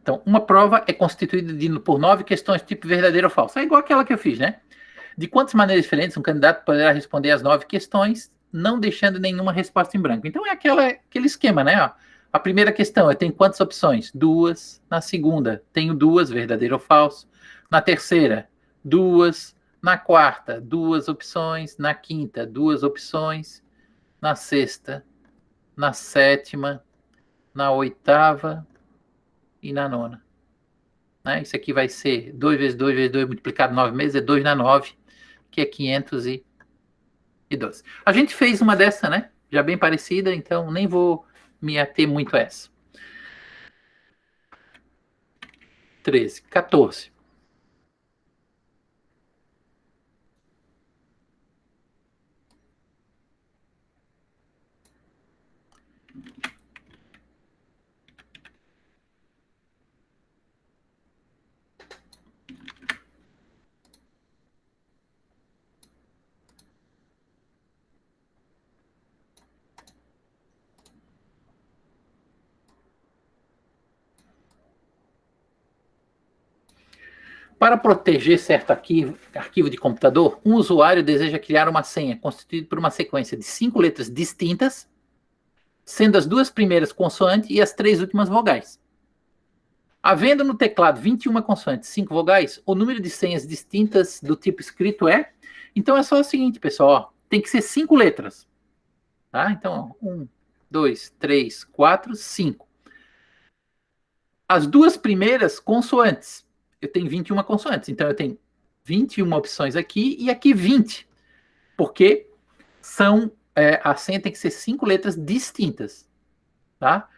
Então, uma prova é constituída por 9 questões tipo verdadeiro ou falso. É igual aquela que eu fiz, né? De quantas maneiras diferentes um candidato poderá responder as 9 questões, não deixando nenhuma resposta em branco. Então, é aquele esquema, né? Ó, a primeira questão, eu tenho quantas opções? 2. Na segunda, tenho 2, verdadeiro ou falso. Na terceira, 2. Na quarta, 2 opções. Na quinta, 2 opções. Na sexta, na sétima, na oitava e na nona. Né? Isso aqui vai ser 2 vezes 2 vezes 2 multiplicado 9 meses, é 2 na 9, que é 512. A gente fez uma dessa, né? Já bem parecida, então nem vou me ater muito a essa. 13, 14. Para proteger certo arquivo de computador, um usuário deseja criar uma senha constituída por uma sequência de 5 letras distintas, sendo as 2 primeiras consoantes e as 3 últimas vogais. Havendo no teclado 21 consoantes e 5 vogais, o número de senhas distintas do tipo escrito é... Então é só o seguinte, pessoal, ó, tem que ser 5 letras. Tá? Então, 1, 2, 3, 4, 5. As 2 primeiras consoantes. Eu tenho 21 consoantes, então eu tenho 21 opções aqui e aqui 20. Porque a senha tem que ser 5 letras distintas. Tá?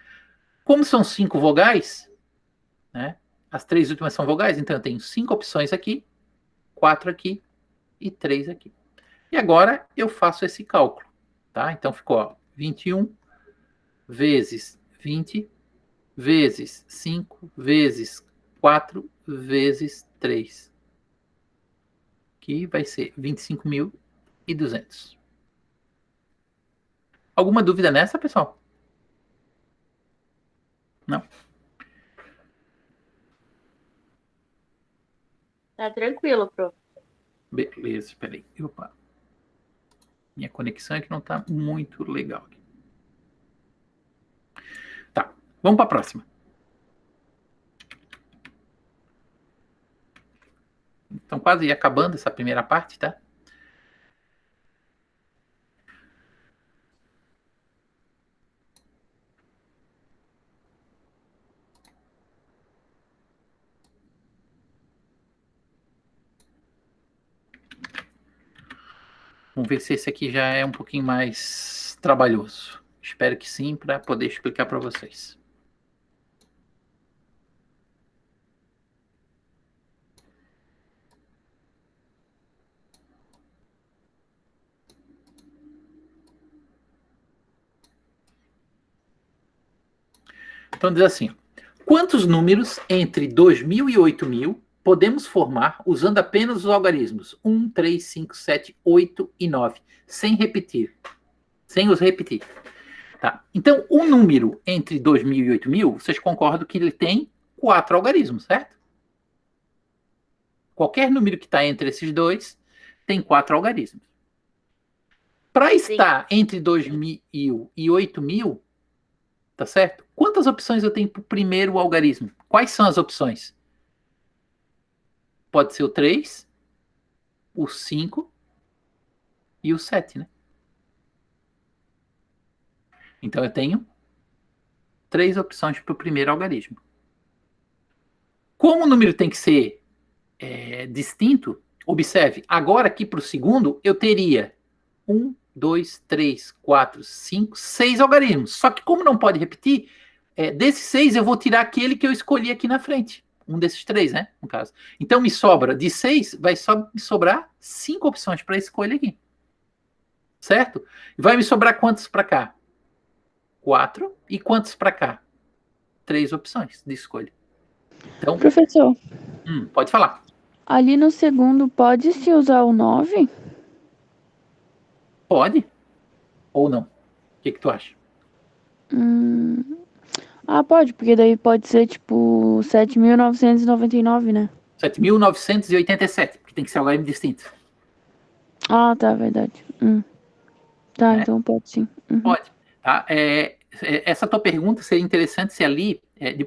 Como são 5 vogais, né? As 3 últimas são vogais, então eu tenho 5 opções aqui, 4 aqui e 3 aqui. E agora eu faço esse cálculo. Tá? Então ficou ó, 21 vezes 20 vezes 5 vezes 4 vezes 3. Que vai ser 25.200. Alguma dúvida nessa, pessoal? Não? Tá tranquilo, prof. Beleza, espera aí. Opa. Minha conexão é que não está muito legal. Tá, vamos para a próxima. Então, quase acabando essa primeira parte, tá? Vamos ver se esse aqui já é um pouquinho mais trabalhoso. Espero que sim, para poder explicar para vocês. Então diz assim, quantos números entre 2.000 e 8.000 podemos formar usando apenas os algarismos 1, 3, 5, 7, 8 e 9, sem repetir, sem os repetir. Tá? Então, o número entre 2.000 e 8.000, vocês concordam que ele tem 4 algarismos, certo? Qualquer número que está entre esses dois tem 4 algarismos. Para estar entre 2.000 e 8.000, tá certo? Quantas opções eu tenho para o primeiro algarismo? Quais são as opções? Pode ser o 3, o 5 e o 7, né? Então eu tenho 3 opções para o primeiro algarismo. Como o número tem que ser distinto, observe, agora aqui para o segundo eu teria 1, 2, 3, 4, 5, 6 algarismos. Só que como não pode repetir, desses 6 eu vou tirar aquele que eu escolhi aqui na frente. Um desses 3, né? No caso. Então me sobra de 6, vai só me sobrar 5 opções para escolha aqui. Certo? Vai me sobrar quantos para cá? 4. E quantos para cá? 3 opções de escolha. Então, Professor, pode falar. ali no segundo pode-se usar o 9? Pode? Ou não? O que tu acha? Ah, pode, porque daí pode ser tipo 7.999, né? 7.987, porque tem que ser algarismo distinto. Ah, tá, verdade. Tá, Né? então pode sim. Pode. Tá? Essa tua pergunta seria interessante se ali.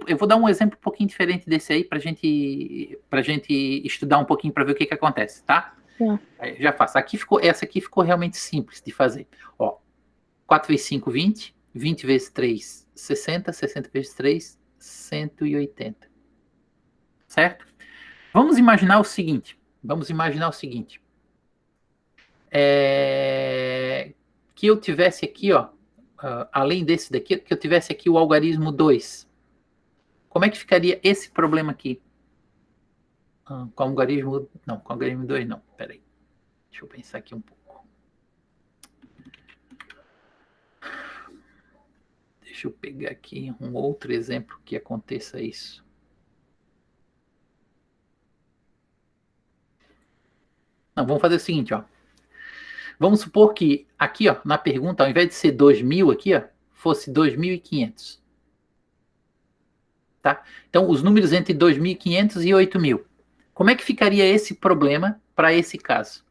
Eu vou dar um exemplo um pouquinho diferente desse aí para gente estudar um pouquinho para ver o que acontece, tá? Tá. Já faço. Essa aqui ficou realmente simples de fazer. Ó, 4 vezes 5, 20. 20 vezes 3, 60. 60 vezes 3, 180. Certo? Vamos imaginar o seguinte. Que eu tivesse aqui, ó, além desse daqui, que eu tivesse aqui o algarismo 2. Como é que ficaria esse problema aqui? Com o algarismo. Não, com o algarismo 2 não. Peraí. Deixa eu pensar aqui um pouco. Deixa eu pegar aqui um outro exemplo que aconteça isso. Não, vamos fazer o seguinte, ó. Vamos supor que aqui, ó, na pergunta, ao invés de ser 2.000 aqui, ó, fosse 2.500. Tá? Então, os números entre 2.500 e 8.000. Como é que ficaria esse problema para esse caso?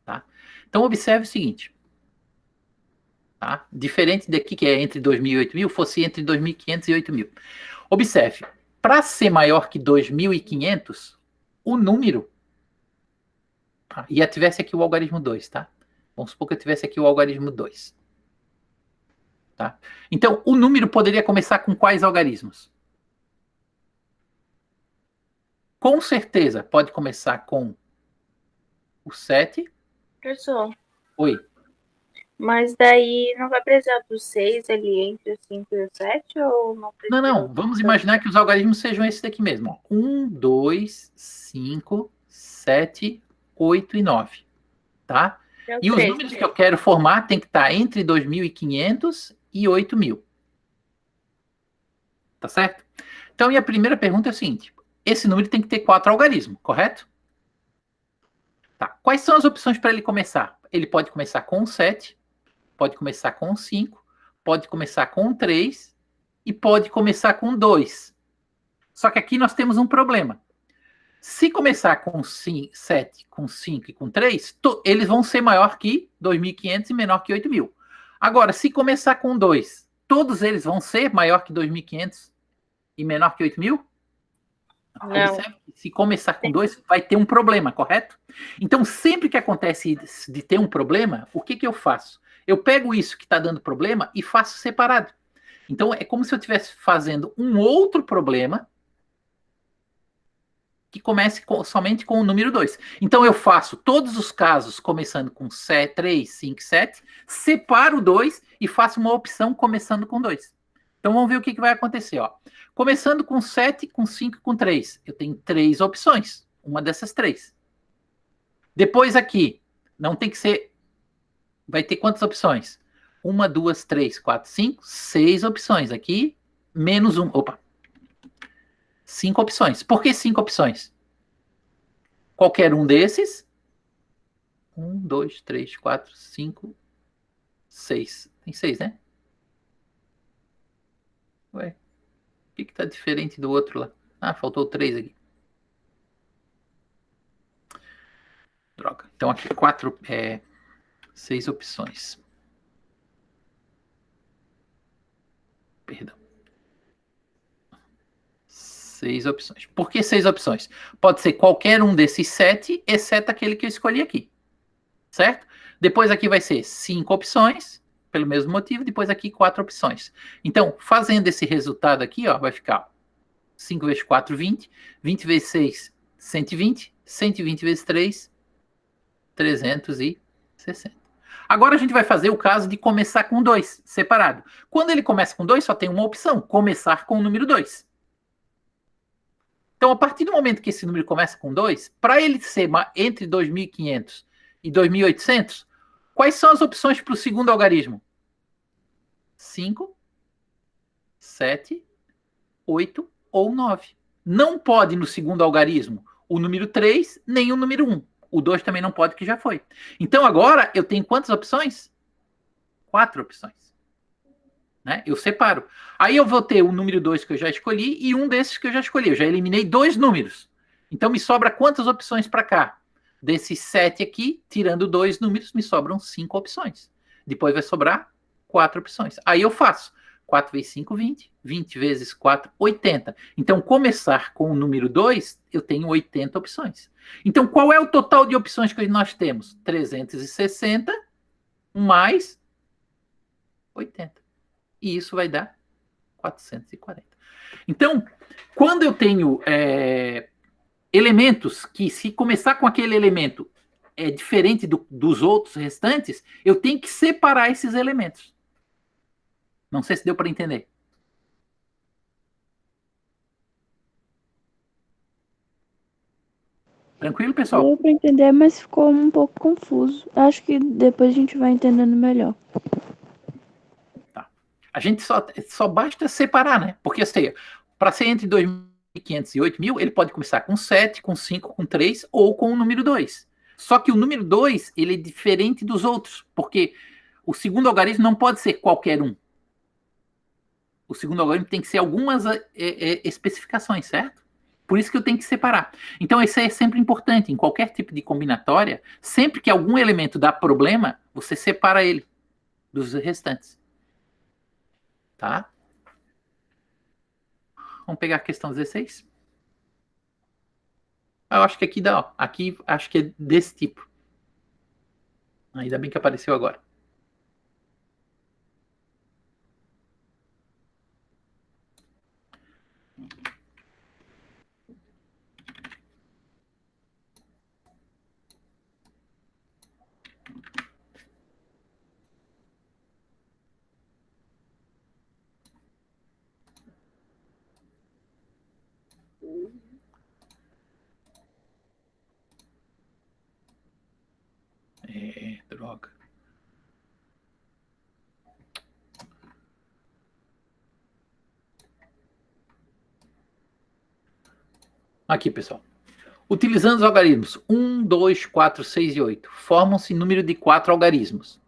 Tá? Então, observe o seguinte. Tá? Diferente daqui, que é entre 2.000 e 8.000, fosse entre 2.500 e 8.000. Observe, para ser maior que 2.500, o número... E eu tivesse aqui o algarismo 2, tá? Vamos supor que eu tivesse aqui o algarismo 2. Tá? Então, o número poderia começar com quais algarismos? Com certeza, pode começar com o 7. Professor, Oi. mas daí não vai precisar do 6 ali entre o 5 e o 7 ou não precisa? Não. Vamos imaginar que os algarismos sejam esses daqui mesmo. 1, 2, 5, 7, 8 e 9. Tá? E os números que eu quero formar tem que estar entre 2.500 e 8.000. Tá certo? Então, minha primeira pergunta é a seguinte. Esse número tem que ter 4 algarismos, correto? Tá. Quais são as opções para ele começar? Ele pode começar com 7, pode começar com 5, pode começar com 3 e pode começar com 2. Só que aqui nós temos um problema. Se começar com 7, com 5 e com 3, eles vão ser maior que 2.500 e menor que 8.000. Agora, se começar com 2, todos eles vão ser maior que 2.500 e menor que 8.000? Não. Observe que se começar com 2, vai ter um problema, correto? Então, sempre que acontece de ter um problema, o que eu faço? Eu pego isso que está dando problema e faço separado. Então, é como se eu estivesse fazendo um outro problema que comece somente com o número 2. Então, eu faço todos os casos começando com 3, 5, 7, separo o 2 e faço uma opção começando com 2. Então, vamos ver o que vai acontecer. Ó. Começando com 7, com 5 e com 3. Eu tenho 3 opções. Uma dessas 3. Depois aqui, não tem que ser... Vai ter quantas opções? 1, 2, 3, 4, 5, 6 opções. Aqui, menos 1. Opa. 5 opções. Por que 5 opções? Qualquer um desses. 1, 2, 3, 4, 5, 6. Tem 6, né? Ué. O que está diferente do outro lá? Ah, faltou 3 aqui. Droga. Então aqui, 6 opções. Perdão. 6 opções. Por que 6 opções? Pode ser qualquer um desses 7, exceto aquele que eu escolhi aqui. Certo? Depois aqui vai ser 5 opções, pelo mesmo motivo. Depois aqui 4 opções. Então, fazendo esse resultado aqui, ó, vai ficar 5 vezes 4, 20. 20 vezes 6, 120. 120 vezes 3, 360. Agora a gente vai fazer o caso de começar com 2, separado. Quando ele começa com 2, só tem uma opção, começar com o número 2. Então, a partir do momento que esse número começa com 2, para ele ser entre 2.500 e 2.800, quais são as opções para o segundo algarismo? 5, 7, 8 ou 9. Não pode no segundo algarismo o número 3, nem o número 1. O 2 também não pode, que já foi. Então, agora, eu tenho quantas opções? 4 opções. né? Eu separo. Aí eu vou ter o número 2 que eu já escolhi e um desses que eu já escolhi. Eu já eliminei 2 números. Então me sobra quantas opções para cá? Desses 7 aqui, tirando 2 números, me sobram 5 opções. Depois vai sobrar 4 opções. Aí eu faço 4 vezes 5, 20. 20 vezes 4, 80. Então, começar com o número 2, eu tenho 80 opções. Então, qual é o total de opções que nós temos? 360 mais 80. E isso vai dar 440. Então, quando eu tenho elementos que, se começar com aquele elemento é diferente dos outros restantes, eu tenho que separar esses elementos. Não sei se deu para entender. Tranquilo, pessoal? Deu para entender, mas ficou um pouco confuso. Acho que depois a gente vai entendendo melhor. Tá. A gente só basta separar, né? Porque assim, para ser entre 2.500 e 8.000, ele pode começar com 7, com 5, com 3 ou com o número 2. Só que o número 2, ele é diferente dos outros, porque o segundo algarismo não pode ser qualquer um. O segundo algarismo tem que ser algumas especificações, certo? Por isso que eu tenho que separar. Então, isso é sempre importante. Em qualquer tipo de combinatória, sempre que algum elemento dá problema, você separa ele dos restantes. Tá? Vamos pegar a questão 16. Eu acho que aqui dá, ó. Aqui acho que é desse tipo. Ainda bem que apareceu agora. Droga. Aqui, pessoal. Utilizando os algarismos 1, 2, 4, 6 e 8, formam-se número de 4 algarismos.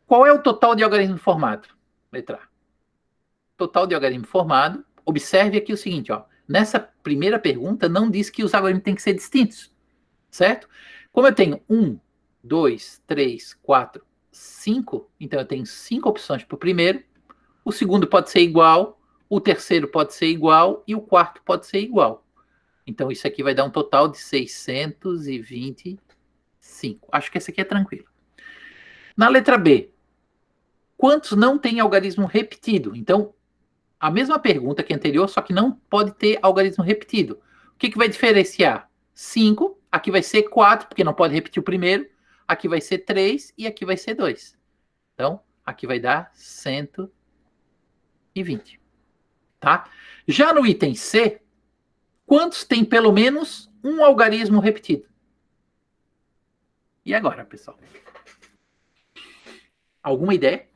Qual é o total de algarismo formado? Letra A. Total de algarismo formado. Observe aqui o seguinte, ó. Nessa primeira pergunta, não diz que os algarismos têm que ser distintos, certo? Como eu tenho 1, 2, 3, 4, 5, então eu tenho 5 opções para o primeiro, o segundo pode ser igual, o terceiro pode ser igual e o quarto pode ser igual. Então isso aqui vai dar um total de 625. Acho que essa aqui é tranquila. Na letra B, quantos não tem algarismo repetido? Então, a mesma pergunta que a anterior, só que não pode ter algarismo repetido. O que vai diferenciar? 5, aqui vai ser 4, porque não pode repetir o primeiro, aqui vai ser 3 e aqui vai ser 2. Então, aqui vai dar 120. Tá? Já no item C, quantos tem pelo menos um algarismo repetido? E agora, pessoal? Alguma ideia?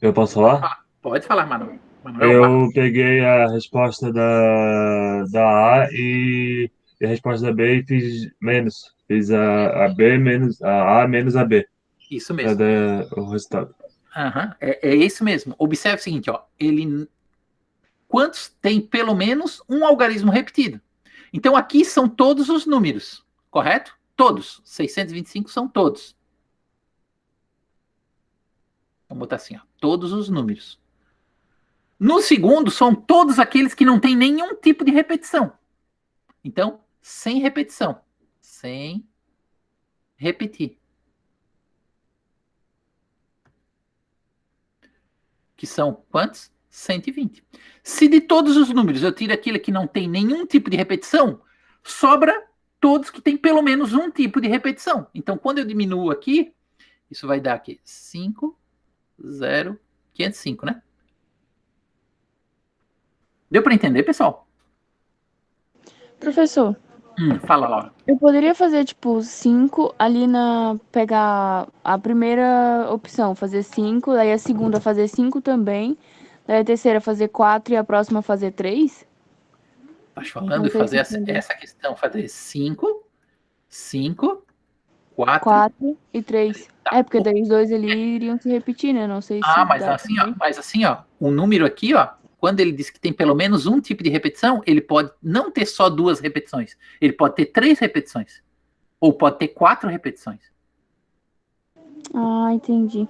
Eu posso falar? Pode falar, Manuel. Eu peguei a resposta da A e a resposta da B e fiz menos. Fiz a B menos a menos a B. Isso Para mesmo. dar o resultado. Uhum, é isso mesmo. Observe o seguinte, ó. Quantos tem pelo menos um algarismo repetido? Então aqui são todos os números, correto? Todos. 625 são todos. Vamos botar assim, ó. Todos os números. No segundo, são todos aqueles que não tem nenhum tipo de repetição. Então, sem repetição. Sem repetir. Que são quantos? 120. Se de todos os números eu tiro aquele que não tem nenhum tipo de repetição, sobra todos que tem pelo menos um tipo de repetição. Então, quando eu diminuo aqui, isso vai dar aqui 5, 0, 505, né? Deu para entender, pessoal? Professor, Fala, Laura. eu poderia fazer, tipo, 5 ali pegar a primeira opção, fazer 5, daí a segunda fazer 5 também, daí a terceira fazer 4 e a próxima fazer 3? Estás falando de fazer essa questão, fazer 5, 5, 4. 4 e 3. É, porque daí os dois ali iriam se repetir, né? Não sei se Mas dá assim, também. o número aqui, quando ele diz que tem pelo menos um tipo de repetição, ele pode não ter só 2 repetições. Ele pode ter 3 repetições. Ou pode ter 4 repetições. Ah, entendi.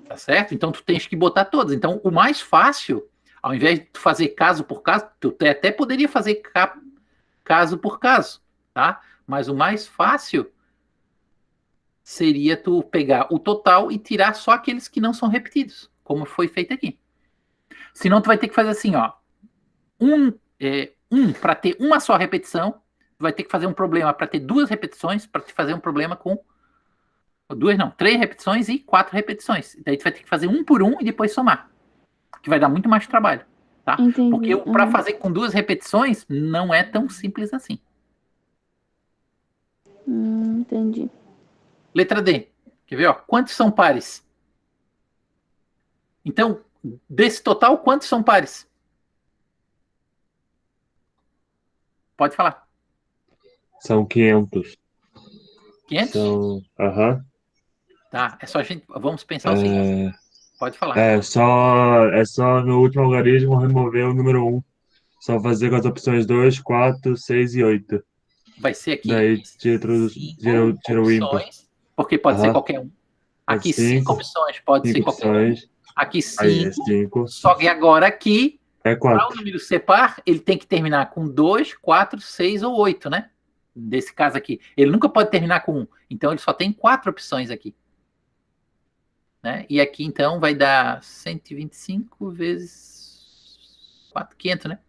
Tá certo? Então tu tens que botar todas. Então o mais fácil, ao invés de tu fazer caso por caso, tu até poderia fazer caso por caso, tá? Mas o mais fácil seria tu pegar o total e tirar só aqueles que não são repetidos, como foi feito aqui. Senão tu vai ter que fazer assim, para ter uma só repetição, tu vai ter que fazer um problema para ter 2 repetições, para te fazer um problema com 3 repetições e 4 repetições. Daí tu vai ter que fazer um por um e depois somar, que vai dar muito mais trabalho, tá? Entendi. Porque para fazer com 2 repetições não é tão simples assim. Entendi. Letra D. Quer ver, quantos são pares? Então, desse total, quantos são pares? Pode falar. São 500. 500? São... Aham. Tá, é só a gente... Vamos pensar o seguinte. Pode falar. É só no último algarismo remover o número 1. Só fazer com as opções 2, 4, 6 e 8. Vai ser aqui Daí tira o ímpar. opções, porque pode ser qualquer um. Aqui 5 opções, pode ser qualquer um. Aqui 5. Só que agora aqui, é para 4. o número ser par, ele tem que terminar com 2, 4, 6 ou 8, né? Nesse caso aqui. Ele nunca pode terminar com 1. Então, ele só tem 4 opções aqui. Né? E aqui, então, vai dar 125 vezes 4, 500, né?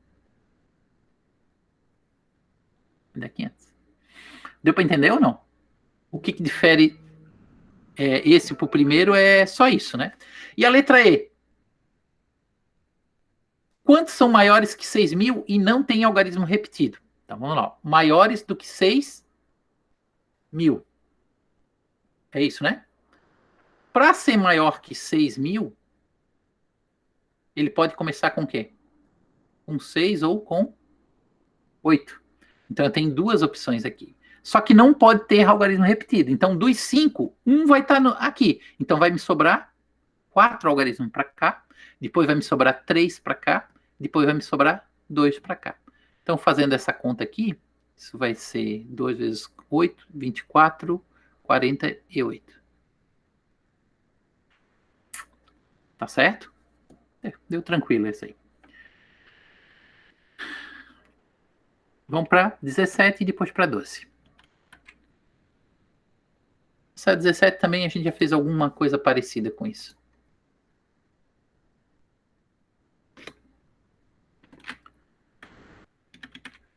Vai dar 500. Deu para entender ou não? O que difere esse para o primeiro é só isso, né? E a letra E? Quantos são maiores que 6.000 e não tem algarismo repetido? Então, vamos lá. Maiores do que 6.000. É isso, né? Para ser maior que 6.000, ele pode começar com o quê? Com 6 ou com 8. Então, eu tenho 2 opções aqui. Só que não pode ter algarismo repetido. Então, dos 5, um vai estar aqui. Então, vai me sobrar 4 algarismos para cá. Depois vai me sobrar 3 para cá. Depois vai me sobrar 2 para cá. Então, fazendo essa conta aqui, isso vai ser 2 vezes 8, 24, 48. Tá certo? Deu tranquilo esse aí. Vamos para 17 e depois para 12. Essa 17 também a gente já fez alguma coisa parecida com isso.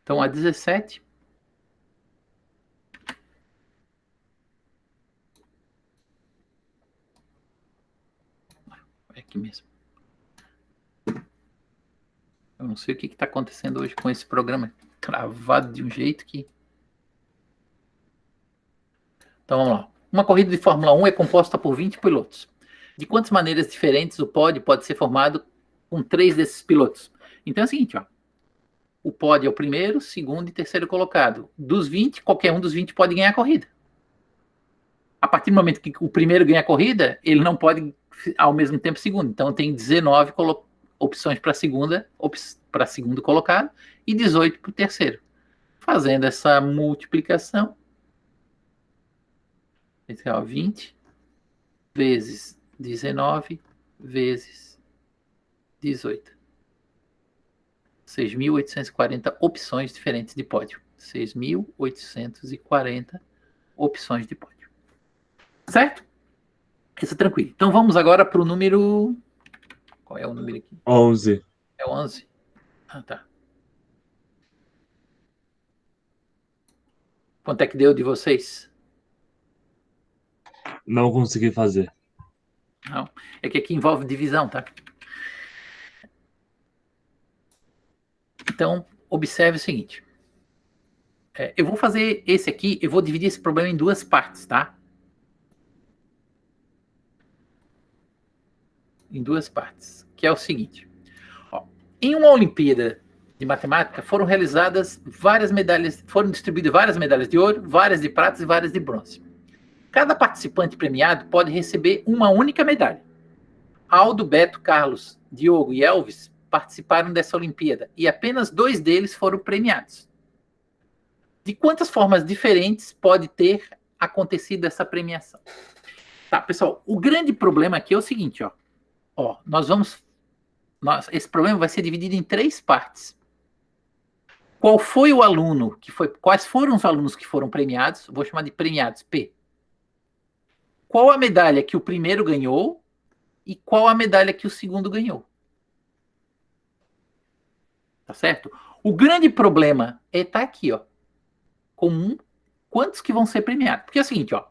Então, a 17... É aqui mesmo. Eu não sei o que está acontecendo hoje com esse programa. Travado de um jeito que... Então, vamos lá. Uma corrida de Fórmula 1 é composta por 20 pilotos. De quantas maneiras diferentes o pódio pode ser formado com 3 desses pilotos? Então é o seguinte, o pódio é o primeiro, segundo e terceiro colocado. Dos 20, qualquer um dos 20 pode ganhar a corrida. A partir do momento que o primeiro ganha a corrida, ele não pode ao mesmo tempo segundo. Então tem 19 opções para segundo colocado e 18 para o terceiro. Fazendo essa multiplicação, 20 vezes 19 vezes 18. 6.840 opções diferentes de pódio. 6.840 opções de pódio. Certo? Isso é tranquilo. Então vamos agora para o número... Qual é o número aqui? 11. É o 11? Ah, tá. Quanto é que deu de vocês? Não consegui fazer. Não. É que aqui envolve divisão, tá? Então, observe o seguinte. Eu vou fazer esse aqui, eu vou dividir esse problema em 2 partes, tá? Em 2 partes. Que é o seguinte. Em uma Olimpíada de Matemática foram realizadas várias medalhas, foram distribuídas várias medalhas de ouro, várias de prata e várias de bronze. Cada participante premiado pode receber uma única medalha. Aldo, Beto, Carlos, Diogo e Elvis participaram dessa Olimpíada e apenas 2 deles foram premiados. De quantas formas diferentes pode ter acontecido essa premiação? Tá, pessoal, o grande problema aqui é o seguinte, ó. Esse problema vai ser dividido em 3 partes. Quais foram os alunos que foram premiados? Vou chamar de premiados, P. Qual a medalha que o primeiro ganhou e qual a medalha que o segundo ganhou? Tá certo? O grande problema tá aqui, ó. Quantos que vão ser premiados? Porque é o seguinte, ó.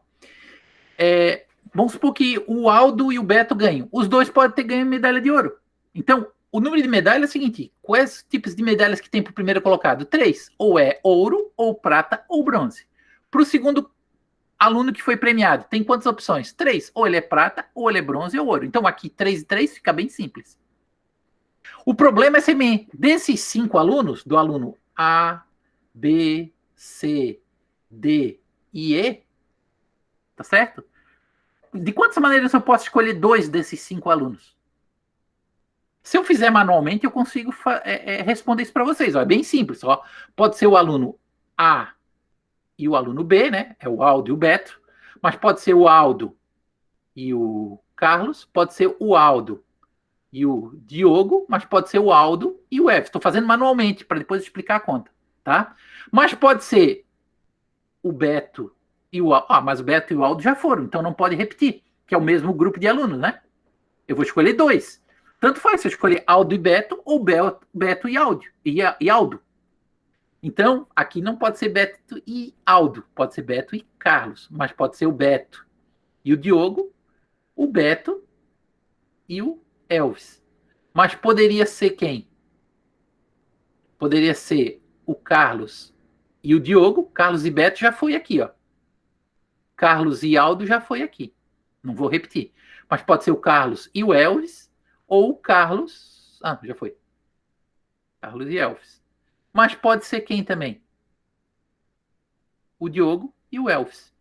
Vamos supor que o Aldo e o Beto ganham. Os dois podem ter ganho medalha de ouro. Então, o número de medalhas é o seguinte: quais tipos de medalhas que tem para o primeiro colocado? 3. Ou é ouro, ou prata, ou bronze. Para o segundo aluno que foi premiado, tem quantas opções? 3. Ou ele é prata, ou ele é bronze, ou ouro. Então, aqui, 3 e 3 fica bem simples. O problema é ser desses 5 alunos, do aluno A, B, C, D e E, tá certo? De quantas maneiras eu posso escolher 2 desses 5 alunos? Se eu fizer manualmente, eu consigo responder isso para vocês. Ó, é bem simples. Ó. Pode ser o aluno A e o aluno B, né? É o Aldo e o Beto. Mas pode ser o Aldo e o Carlos. Pode ser o Aldo e o Diogo. Mas pode ser o Aldo e o F. Estou fazendo manualmente para depois explicar a conta. Tá? Mas pode ser o Beto e o Aldo. Mas o Beto e o Aldo já foram. Então não pode repetir. Que é o mesmo grupo de alunos, né? Eu vou escolher 2. Tanto faz se eu escolher Aldo e Beto ou Beto e Aldo. Então, aqui não pode ser Beto e Aldo. Pode ser Beto e Carlos. Mas pode ser o Beto e o Diogo, o Beto e o Elvis. Mas poderia ser quem? Poderia ser o Carlos e o Diogo. Carlos e Beto já foi aqui, ó. Carlos e Aldo já foi aqui. Não vou repetir. Mas pode ser o Carlos e o Elvis. Ou Carlos... já foi. Carlos e Elvis. Mas pode ser quem também? O Diogo e o Elvis.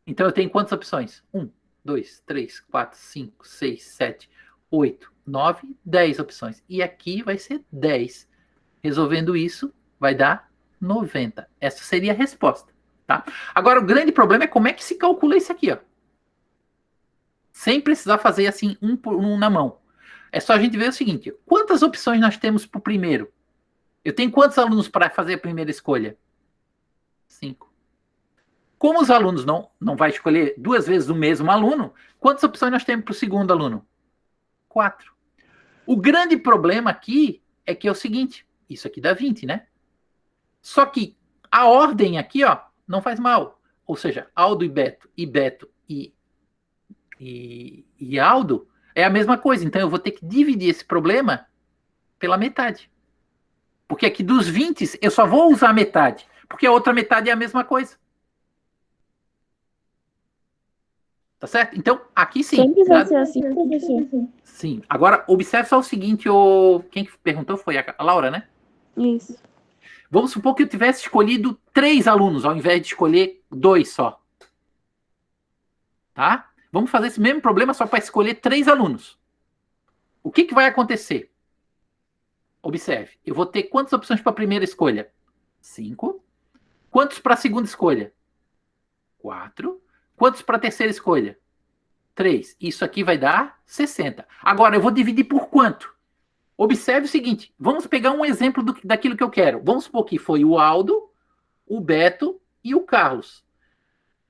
Então eu tenho quantas opções? 1, 2, 3, 4, 5, 6, 7, 8, 9, 10 opções. E aqui vai ser 10. Resolvendo isso, vai dar 90. Essa seria a resposta. Tá? Agora, o grande problema é como é que se calcula isso aqui, ó. Sem precisar fazer assim um por um na mão. É só a gente ver o seguinte: quantas opções nós temos para o primeiro? Eu tenho quantos alunos para fazer a primeira escolha? 5. Como os alunos não vai escolher 2 vezes o mesmo aluno, quantas opções nós temos para o segundo aluno? 4. O grande problema aqui é que é o seguinte: isso aqui dá 20, né? Só que a ordem aqui, ó, não faz mal. Ou seja, Aldo e Beto e Aldo é a mesma coisa. Então eu vou ter que dividir esse problema pela metade. Porque aqui dos 20 eu só vou usar metade. Porque a outra metade é a mesma coisa. Tá certo? Então, aqui sim. Sempre vai ser assim, professor. Sim. Agora, observe só o seguinte. Quem perguntou foi a Laura, né? Isso. Vamos supor que eu tivesse escolhido 3 alunos, ao invés de escolher 2 só. Tá? Vamos fazer esse mesmo problema só para escolher 3 alunos. O que vai acontecer? Observe. Eu vou ter quantas opções para a primeira escolha? 5. Quantos para a segunda escolha? 4. Quantos para a terceira escolha? 3. Isso aqui vai dar 60. Agora, eu vou dividir por quanto? Observe o seguinte. Vamos pegar um exemplo daquilo que eu quero. Vamos supor que foi o Aldo, o Beto e o Carlos.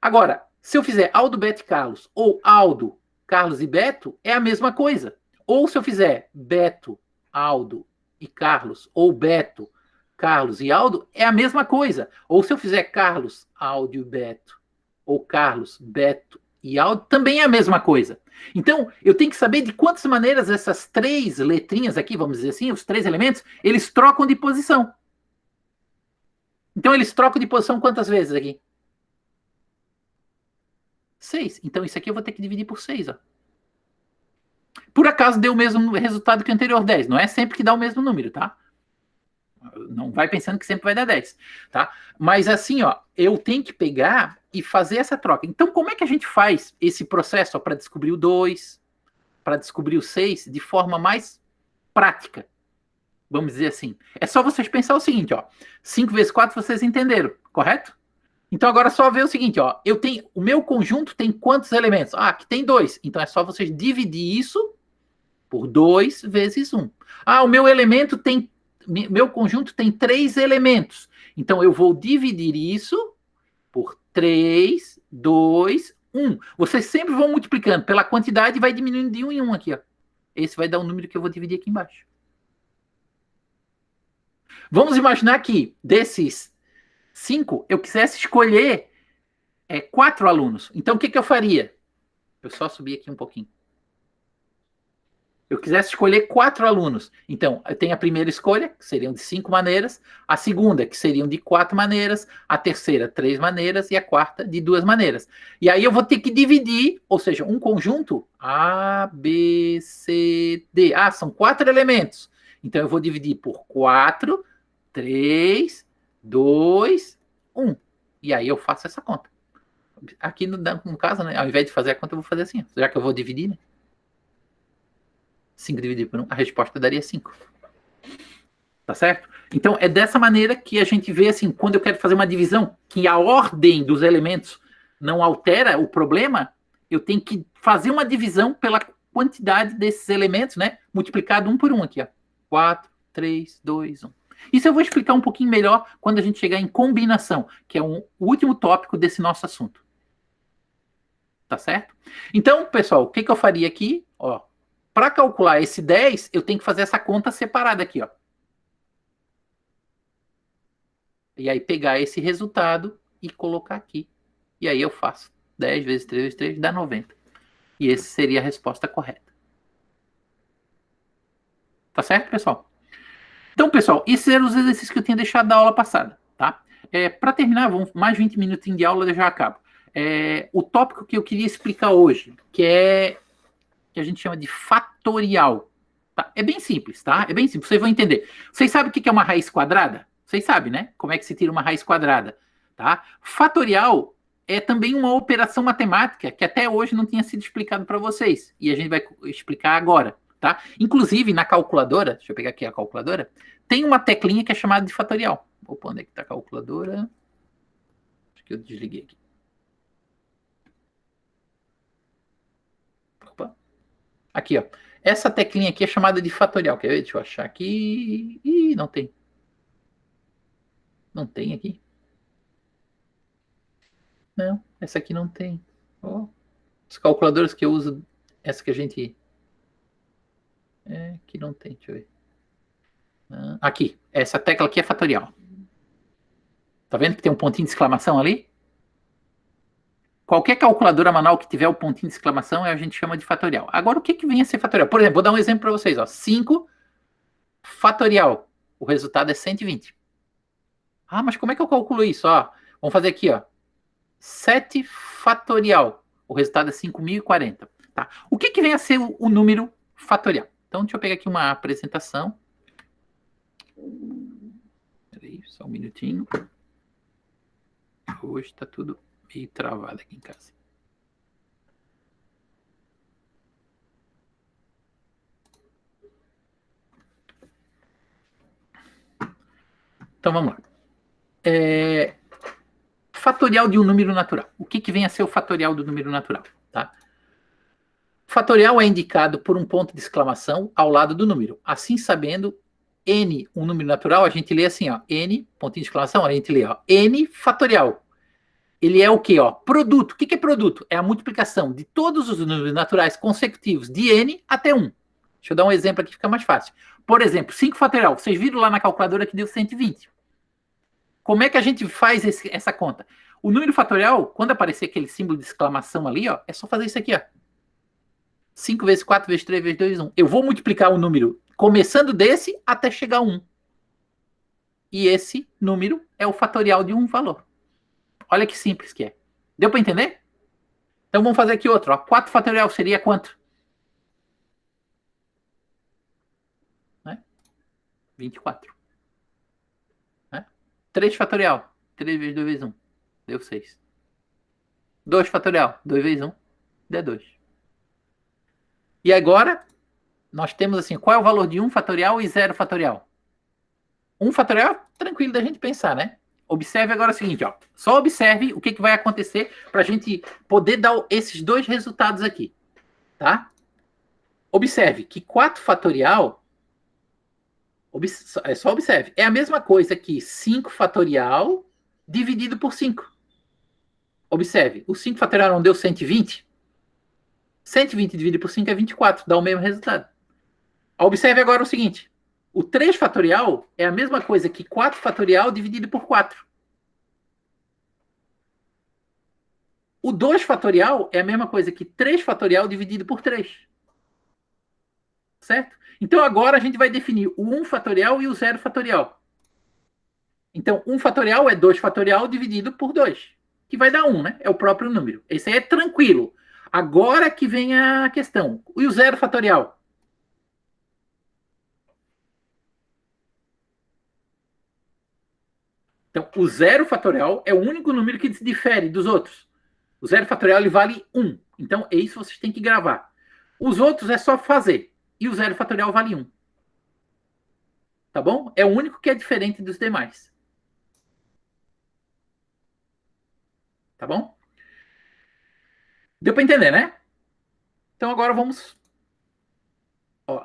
Agora, se eu fizer Aldo, Beto e Carlos, ou Aldo, Carlos e Beto, é a mesma coisa. Ou se eu fizer Beto, Aldo e Carlos, ou Beto, Carlos e Aldo, é a mesma coisa. Ou se eu fizer Carlos, Aldo e Beto, ou Carlos, Beto e Aldo, também é a mesma coisa. Então, eu tenho que saber de quantas maneiras essas 3 letrinhas aqui, vamos dizer assim, os 3 elementos, eles trocam de posição. Então, eles trocam de posição quantas vezes aqui? 6. Então, isso aqui eu vou ter que dividir por 6. Ó. Por acaso deu o mesmo resultado que o anterior, 10. Não é sempre que dá o mesmo número, tá? Não vai pensando que sempre vai dar 10, tá? Mas assim, ó, eu tenho que pegar e fazer essa troca. Então, como é que a gente faz esse processo para descobrir o 2, para descobrir o 6, de forma mais prática? Vamos dizer assim. É só vocês pensar o seguinte, ó. 5 vezes 4 vocês entenderam, correto? Então agora é só ver o seguinte, ó. Eu tenho, o meu conjunto tem quantos elementos? Ah, aqui tem 2. Então é só vocês dividir isso por 2 vezes 1. Ah, o meu elemento tem, meu conjunto tem 3 elementos. Então eu vou dividir isso por 3, 2, 1. Vocês sempre vão multiplicando pela quantidade e vai diminuindo de 1 em 1 aqui, ó. Esse vai dar o número que eu vou dividir aqui embaixo. Vamos imaginar que desses 5, eu quisesse escolher 4 alunos. Então, o que eu faria? Eu só subi aqui um pouquinho. Eu quisesse escolher 4 alunos. Então, eu tenho a primeira escolha, que seriam de 5 maneiras, a segunda, que seriam de 4 maneiras, a terceira, 3 maneiras, e a quarta, de 2 maneiras. E aí eu vou ter que dividir, ou seja, um conjunto A, B, C, D. Ah, são 4 elementos. Então, eu vou dividir por 4, 3, 2, 1. E aí eu faço essa conta. Aqui no caso, né, ao invés de fazer a conta, eu vou fazer assim, já que eu vou dividir, né? 5 dividido por 1, a resposta daria 5. Tá certo? Então, é dessa maneira que a gente vê, assim, quando eu quero fazer uma divisão, que a ordem dos elementos não altera o problema, eu tenho que fazer uma divisão pela quantidade desses elementos, né? Multiplicado um por um aqui, ó. 4, 3, 2, 1. Isso eu vou explicar um pouquinho melhor quando a gente chegar em combinação, que é o último tópico desse nosso assunto. Tá certo? Então, pessoal, o que eu faria aqui? Ó, para calcular esse 10, eu tenho que fazer essa conta separada aqui, ó. E aí pegar esse resultado e colocar aqui. E aí eu faço 10 vezes 3 vezes 3 dá 90. E essa seria a resposta correta. Tá certo, pessoal? Então, pessoal, esses eram os exercícios que eu tinha deixado da aula passada, tá? Para terminar, vamos mais 20 minutinhos de aula, eu já acabo. O tópico que eu queria explicar hoje, que a gente chama de fatorial. Tá? É bem simples, tá? É bem simples, vocês vão entender. Vocês sabem o que é uma raiz quadrada? Vocês sabem, né? Como é que se tira uma raiz quadrada, tá? Fatorial é também uma operação matemática que até hoje não tinha sido explicado para vocês. E a gente vai explicar agora, tá? Inclusive, na calculadora, deixa eu pegar aqui a calculadora, tem uma teclinha que é chamada de fatorial. Opa, onde é que está a calculadora? Acho que eu desliguei aqui. Opa. Aqui, ó. Essa teclinha aqui é chamada de fatorial. Quer ver? Deixa eu achar aqui. Ih, não tem. Não tem aqui. Não, essa aqui não tem. Oh. Os calculadores que eu uso, essa que a gente... que não tem, deixa eu ver. Aqui, essa tecla aqui é fatorial. Tá vendo que tem um pontinho de exclamação ali? Qualquer calculadora manual que tiver o pontinho de exclamação, a gente chama de fatorial. Agora, o que vem a ser fatorial? Por exemplo, vou dar um exemplo para vocês. Ó. 5 fatorial. O resultado é 120. Ah, mas como é que eu calculo isso? Ó, vamos fazer aqui, ó. 7 fatorial. O resultado é 5.040. Tá? O que vem a ser o número fatorial? Então, deixa eu pegar aqui uma apresentação. Peraí, só um minutinho. Hoje está tudo meio travado aqui em casa. Então, vamos lá. Fatorial de um número natural. O que vem a ser o fatorial do número natural? Tá? Fatorial é indicado por um ponto de exclamação ao lado do número. Assim, sabendo n, um número natural, a gente lê assim, ó, n, pontinho de exclamação, a gente lê, ó, n fatorial. Ele é o quê? Ó? Produto. O que é produto? É a multiplicação de todos os números naturais consecutivos de n até 1. Deixa eu dar um exemplo aqui que fica mais fácil. Por exemplo, 5 fatorial. Vocês viram lá na calculadora que deu 120. Como é que a gente faz essa conta? O número fatorial, quando aparecer aquele símbolo de exclamação ali, ó, é só fazer isso aqui, ó. 5 vezes 4 vezes 3 vezes 2, 1. Eu vou multiplicar o número começando desse até chegar a 1. E esse número é o fatorial de um valor. Olha que simples que é. Deu para entender? Então vamos fazer aqui outro. Ó. 4 fatorial seria quanto? 24. 3 fatorial. 3 vezes 2 vezes 1. Deu 6. 2 fatorial. 2 vezes 1. Deu 2. E agora, nós temos assim, qual é o valor de 1 fatorial e 0 fatorial? 1 fatorial é tranquilo da gente pensar, né? Observe agora o seguinte, ó. Só observe o que vai acontecer para a gente poder dar esses dois resultados aqui, tá? Observe que 4 fatorial, só observe, é a mesma coisa que 5 fatorial dividido por 5. Observe, o 5 fatorial não deu 120? 120 dividido por 5 é 24, dá o mesmo resultado. Observe agora o seguinte, o 3 fatorial é a mesma coisa que 4 fatorial dividido por 4. O 2 fatorial é a mesma coisa que 3 fatorial dividido por 3. Certo? Então agora a gente vai definir o 1 fatorial e o 0 fatorial. Então 1 fatorial é 2 fatorial dividido por 2, que vai dar 1, né? É o próprio número. Esse aí é tranquilo. Agora que vem a questão. E o 0 fatorial? Então, o 0 fatorial é o único número que se difere dos outros. O 0 fatorial ele vale 1. Então, é isso que vocês têm que gravar. Os outros é só fazer. E o 0 fatorial vale 1. Tá bom? É o único que é diferente dos demais. Tá bom? Deu para entender, né? Então, agora vamos... Ó,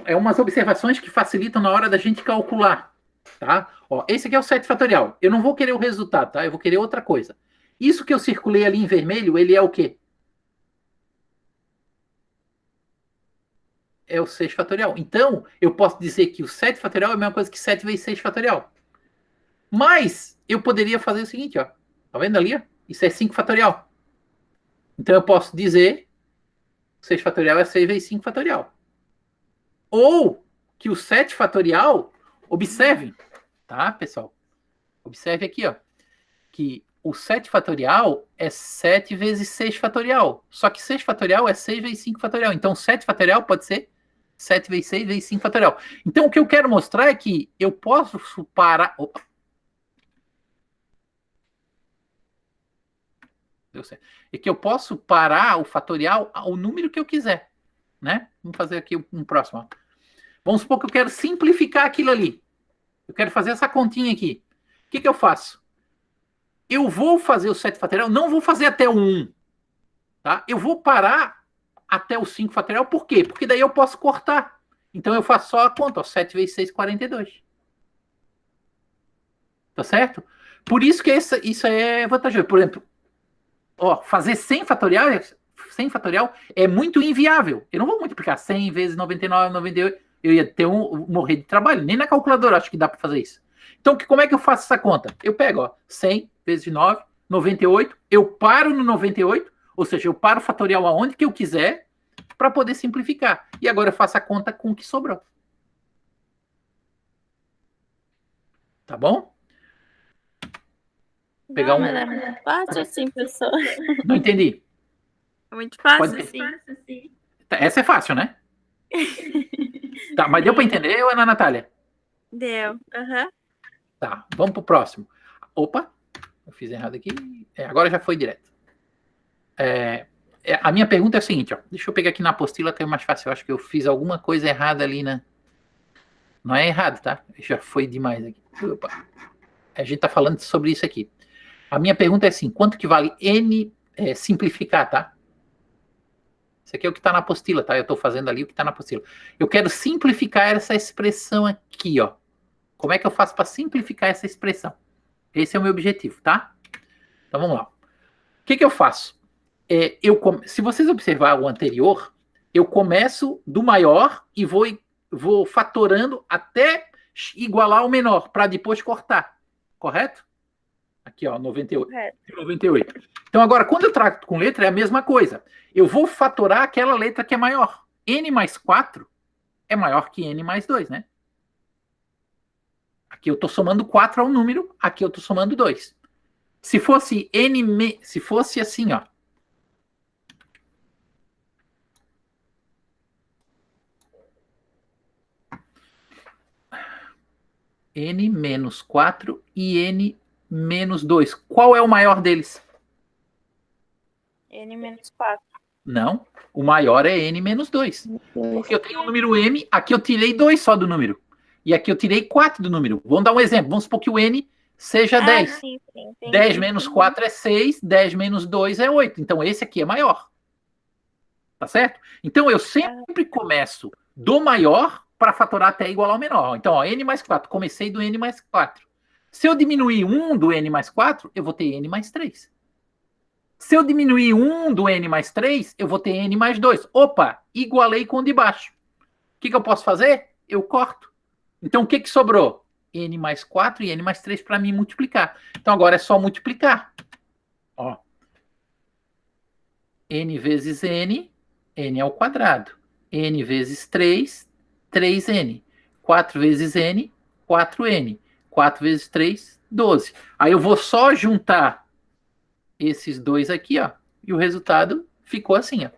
é umas observações que facilitam na hora da gente calcular. Tá? Ó, esse aqui é o 7 fatorial. Eu não vou querer o resultado, tá? Eu vou querer outra coisa. Isso que eu circulei ali em vermelho, ele é o quê? É o 6 fatorial. Então, eu posso dizer que o 7 fatorial é a mesma coisa que 7 vezes 6 fatorial. Mas, eu poderia fazer o seguinte, ó. Tá vendo ali? Ó? Isso é 5 fatorial. Então, eu posso dizer que 6 fatorial é 6 vezes 5 fatorial. Ou que o 7 fatorial, observem, tá, pessoal? Observe aqui, ó. Que o 7 fatorial é 7 vezes 6 fatorial. Só que 6 fatorial é 6 vezes 5 fatorial. Então, 7 fatorial pode ser 7 vezes 6 vezes 5 fatorial. Então, o que eu quero mostrar é que eu posso parar... Opa. Deu certo. É que eu posso parar o fatorial ao número que eu quiser, né? Vamos fazer aqui um próximo. Ó. Vamos supor que eu quero simplificar aquilo ali. Eu quero fazer essa continha aqui. O que eu faço? Eu vou fazer o 7 fatorial, não vou fazer até o 1. Tá? Eu vou parar até o 5 fatorial, por quê? Porque daí eu posso cortar. Então eu faço só a conta, ó, 7 vezes 6, 42. Tá certo? Por isso que isso é vantajoso. Por exemplo, ó, fazer 100 fatorial é muito inviável. Eu não vou multiplicar 100 vezes 99, 98. Eu ia ter morrer de trabalho. Nem na calculadora acho que dá para fazer isso. Então, como é que eu faço essa conta? Eu pego, ó, 100 vezes 9, 98. Eu paro no 98, ou seja, eu paro o fatorial aonde que eu quiser para poder simplificar. E agora eu faço a conta com o que sobrou. Tá bom? Pegar Não, mas é muito fácil assim, pessoal. Não entendi. É muito fácil Pode... assim. Essa é fácil, né? Tá, mas deu para entender, Ana Natália? Deu. Aham. Tá, vamos pro próximo. Opa, eu fiz errado aqui. Agora já foi direto. A minha pergunta é a seguinte, ó. Deixa eu pegar aqui na apostila que é mais fácil. Eu acho que eu fiz alguma coisa errada ali, né? Não é errado, tá? Já foi demais aqui. Opa. A gente tá falando sobre isso aqui. A minha pergunta é assim, quanto que vale N simplificar, tá? Isso aqui é o que está na apostila, tá? Eu estou fazendo ali o que está na apostila. Eu quero simplificar essa expressão aqui, ó. Como é que eu faço para simplificar essa expressão? Esse é o meu objetivo, tá? Então vamos lá. O que eu faço? Se vocês observarem o anterior, eu começo do maior e vou fatorando até igualar ao menor, para depois cortar. Correto? Aqui, ó, 98. Correto. 98. Então, agora, quando eu trato com letra, é a mesma coisa. Eu vou fatorar aquela letra que é maior. N mais 4 é maior que N mais 2, né? Aqui eu estou somando 4 ao número, aqui eu estou somando 2. Se fosse se fosse assim, ó. N menos 4 e N menos 2. Qual é o maior deles? N menos 4. Não, o maior é N menos 2. Porque eu tenho o número M, aqui eu tirei 2 só do número. E aqui eu tirei 4 do número. Vamos dar um exemplo. Vamos supor que o N seja 10. Sim, entendi. 10 menos 4 é 6, 10 menos 2 é 8. Então esse aqui é maior. Tá certo? Então eu sempre começo do maior para fatorar até igual ao menor. Então, ó, N mais 4. Comecei do N mais 4. Se eu diminuir 1 do N mais 4, eu vou ter N mais 3. Se eu diminuir 1 do N mais 3, eu vou ter N mais 2. Opa, igualei com o de baixo. O que eu posso fazer? Eu corto. Então, o que sobrou? N mais 4 e N mais 3 para mim multiplicar. Então, agora é só multiplicar. Ó. N vezes N, N ao quadrado. N vezes 3, 3N. 4 vezes N, 4N. 4 vezes 3, 12. Aí eu vou só juntar esses dois aqui, ó. E o resultado ficou assim, ó.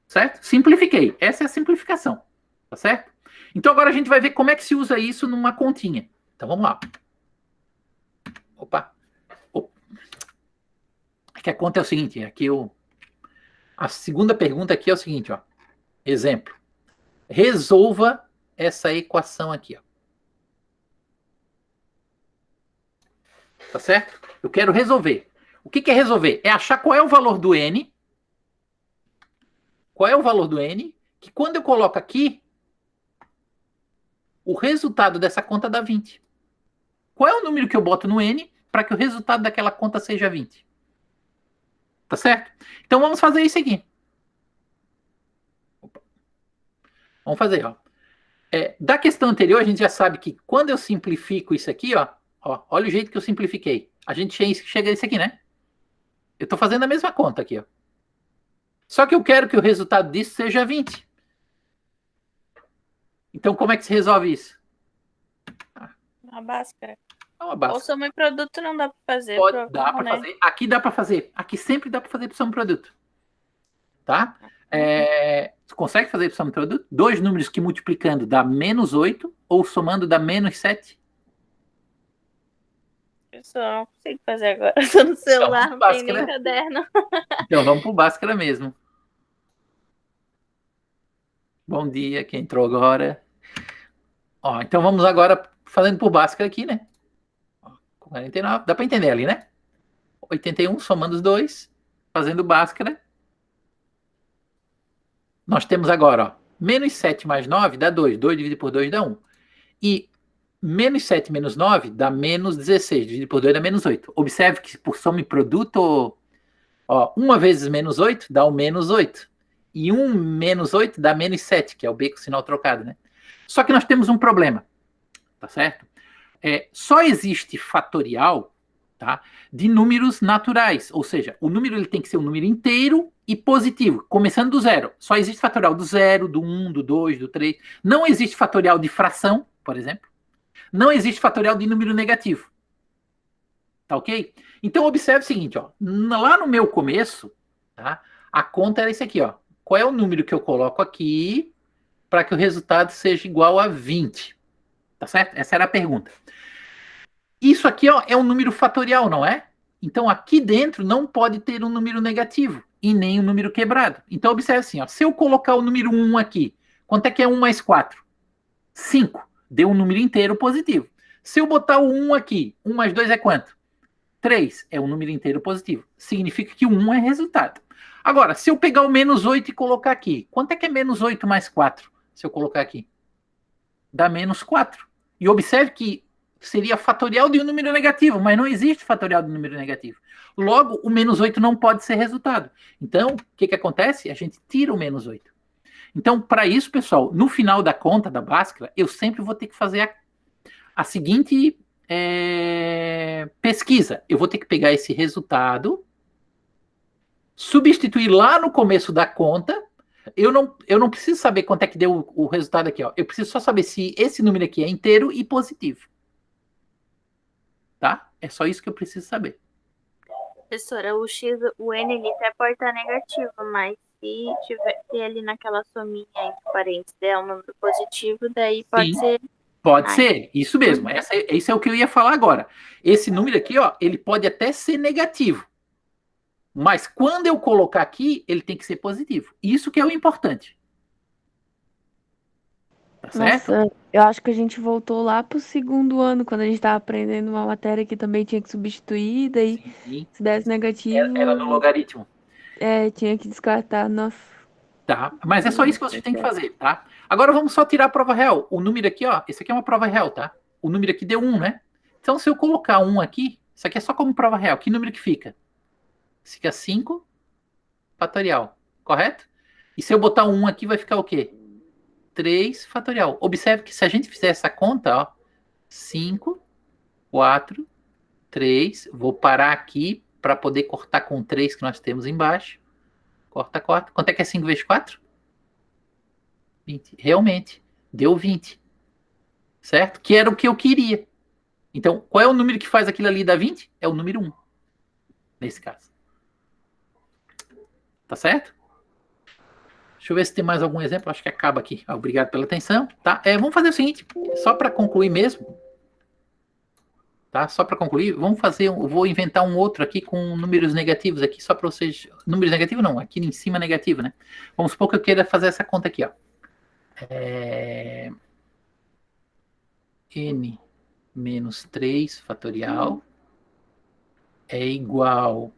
Certo? Simplifiquei. Essa é a simplificação. Tá certo? Então agora a gente vai ver como é que se usa isso numa continha. Então vamos lá. Opa. É que a conta é o seguinte, aqui a segunda pergunta aqui é o seguinte, ó. Exemplo. Resolva essa equação aqui, ó. Tá certo? Eu quero resolver. O que é resolver? É achar qual é o valor do N. Qual é o valor do N? Que quando eu coloco aqui, o resultado dessa conta dá 20. Qual é o número que eu boto no N para que o resultado daquela conta seja 20? Tá certo? Então vamos fazer isso aqui. Opa. Vamos fazer, ó. Da questão anterior, a gente já sabe que quando eu simplifico isso aqui, ó, olha o jeito que eu simplifiquei. A gente chega a isso aqui, né? Eu estou fazendo a mesma conta aqui, ó. Só que eu quero que o resultado disso seja 20. Então, como é que se resolve isso? Uma Bhaskara. Uma Bhaskara. Ou soma e produto não dá para fazer. Pode, dá para fazer. Aqui dá para fazer. Aqui sempre dá para fazer soma e produto. Tá? Você consegue fazer soma e produto? Dois números que multiplicando dá menos 8 ou somando dá menos 7? Eu só não consigo fazer agora. Estou no celular, então, não tem nem caderno. Então vamos pro Bhaskara mesmo. Bom dia, quem entrou agora. Ó, então vamos agora fazendo por Bhaskara aqui, né? 49, dá para entender ali, né? 81, somando os dois, fazendo Bhaskara. Nós temos agora, ó, menos 7 mais 9 dá 2. 2 dividido por 2 dá 1. E menos 7 menos 9 dá menos 16. Dividido por 2 dá menos 8. Observe que por soma e produto, ó, 1 vezes menos 8 dá o menos 8. E 1 menos 8 dá menos 7, que é o B com o sinal trocado, né? Só que nós temos um problema, tá certo? Só existe fatorial, tá, de números naturais, ou seja, o número ele tem que ser um número inteiro e positivo, começando do zero. Só existe fatorial do 0, do 1, do 2, do 3. Não existe fatorial de fração, por exemplo. Não existe fatorial de número negativo. Tá ok? Então observe o seguinte, ó, lá no meu começo, tá, a conta era esse aqui, ó. Qual é o número que eu coloco aqui para que o resultado seja igual a 20? Tá certo? Essa era a pergunta. Isso aqui, ó, é um número fatorial, não é? Então aqui dentro não pode ter um número negativo e nem um número quebrado. Então observe assim, ó, se eu colocar o número 1 aqui, quanto é que é 1 mais 4? 5. Deu um número inteiro positivo. Se eu botar o 1 aqui, 1 mais 2 é quanto? 3. É um número inteiro positivo. Significa que o 1 é resultado. Agora, se eu pegar o menos 8 e colocar aqui, quanto é que é menos 8 mais 4? Se eu colocar aqui? Dá menos 4. E observe que seria fatorial de um número negativo, mas não existe fatorial de um número negativo. Logo, o menos 8 não pode ser resultado. Então, o que acontece? A gente tira o menos 8. Então, para isso, pessoal, no final da conta da Bhaskara, eu sempre vou ter que fazer a seguinte pesquisa. Eu vou ter que pegar esse resultado, substituir lá no começo da conta. Eu não preciso saber quanto é que deu o resultado aqui, ó. Eu preciso só saber se esse número aqui é inteiro e positivo. Tá? É só isso que eu preciso saber. Professora, o N ali até pode estar negativo, mas se ali naquela sominha entre parênteses der um número positivo, daí pode ser Pode Ai. ser, isso mesmo. Esse é o que eu ia falar agora. Esse número aqui, ó, ele pode até ser negativo. Mas quando eu colocar aqui, ele tem que ser positivo. Isso que é o importante. Tá certo? Nossa, eu acho que a gente voltou lá pro segundo ano, quando a gente tava aprendendo uma matéria que também tinha que substituir, daí Sim. se desse negativo, Era no logaritmo. tinha que descartar. Nossa. Tá? Mas é só isso que você tem que fazer, tá? Agora vamos só tirar a prova real. O número aqui, ó, esse aqui é uma prova real, tá? O número aqui deu 1, né? Então, se eu colocar 1 aqui, isso aqui é só como prova real. Que número que fica? Fica 5 fatorial, correto? E se eu botar 1 aqui, vai ficar o quê? 3 fatorial. Observe que se a gente fizer essa conta, ó, 5, 4, 3, vou parar aqui para poder cortar com 3 que nós temos embaixo. Corta, corta. Quanto é que é 5 vezes 4? 20. Realmente, deu 20. Certo? Que era o que eu queria. Então, qual é o número que faz aquilo ali dar 20? É o número 1. Nesse caso. Tá certo? Deixa eu ver se tem mais algum exemplo. Acho que acaba aqui. Obrigado pela atenção. Tá? Vamos fazer o seguinte, só para concluir mesmo. Tá? Só para concluir, vamos fazer. Eu vou inventar um outro aqui com números negativos aqui, só para vocês. Números negativos não, aqui em cima negativo, né? Vamos supor que eu queira fazer essa conta aqui, ó. N menos 3 fatorial é igual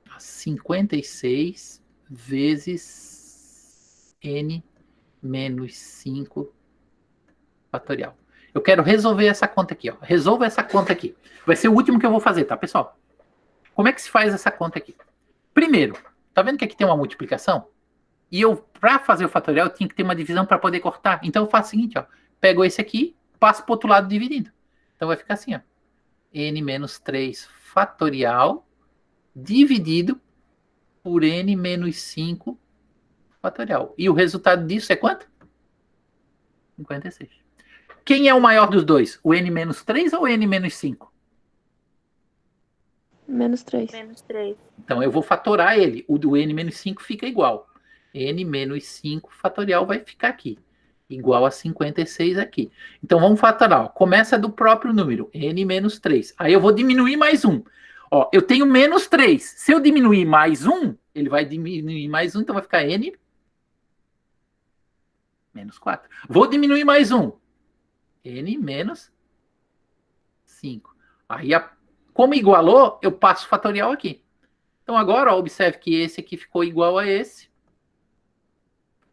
a 56 vezes N menos 5 fatorial. Eu quero resolver essa conta aqui, ó. Resolva essa conta aqui. Vai ser o último que eu vou fazer, tá, pessoal? Como é que se faz essa conta aqui? Primeiro, tá vendo que aqui tem uma multiplicação? E eu, para fazer o fatorial, eu tinha que ter uma divisão para poder cortar. Então eu faço o seguinte, ó. Pego esse aqui, passo para o outro lado dividindo. Então vai ficar assim, ó. N menos 3 fatorial dividido por N menos 5 fatorial. E o resultado disso é quanto? 56. Quem é o maior dos dois? O N menos 3 ou o N menos 5? Menos 3. Menos 3. Então eu vou fatorar ele. O do N menos 5 fica igual. N menos 5 fatorial vai ficar aqui. Igual a 56 aqui. Então vamos fatorar. Ó. Começa do próprio número. N menos 3. Aí eu vou diminuir mais 1. Ó, eu tenho menos 3. Se eu diminuir mais 1, ele vai diminuir mais 1. Então vai ficar N menos 4. Vou diminuir mais 1. N menos 5. Aí, como igualou, eu passo o fatorial aqui. Então agora, ó, observe que esse aqui ficou igual a esse.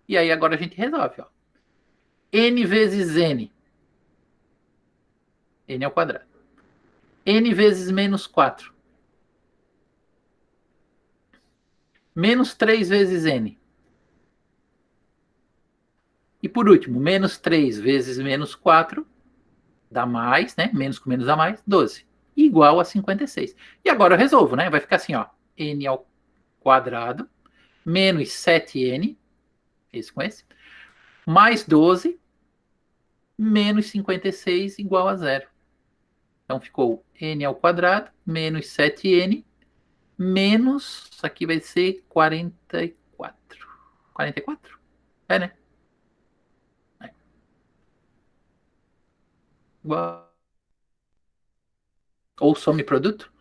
E aí agora a gente resolve. Ó. N vezes N. N ao quadrado. N vezes menos 4. Menos 3 vezes N. E por último, menos 3 vezes menos 4 dá mais, né? Menos com menos dá mais, 12. Igual a 56. E agora eu resolvo, né? Vai ficar assim, ó. N ao quadrado menos 7N, esse com esse, mais 12 menos 56 igual a zero. Então ficou N ao quadrado menos 7N menos, isso aqui vai ser 44. 44? É, né? É. Igual. Ou some produto.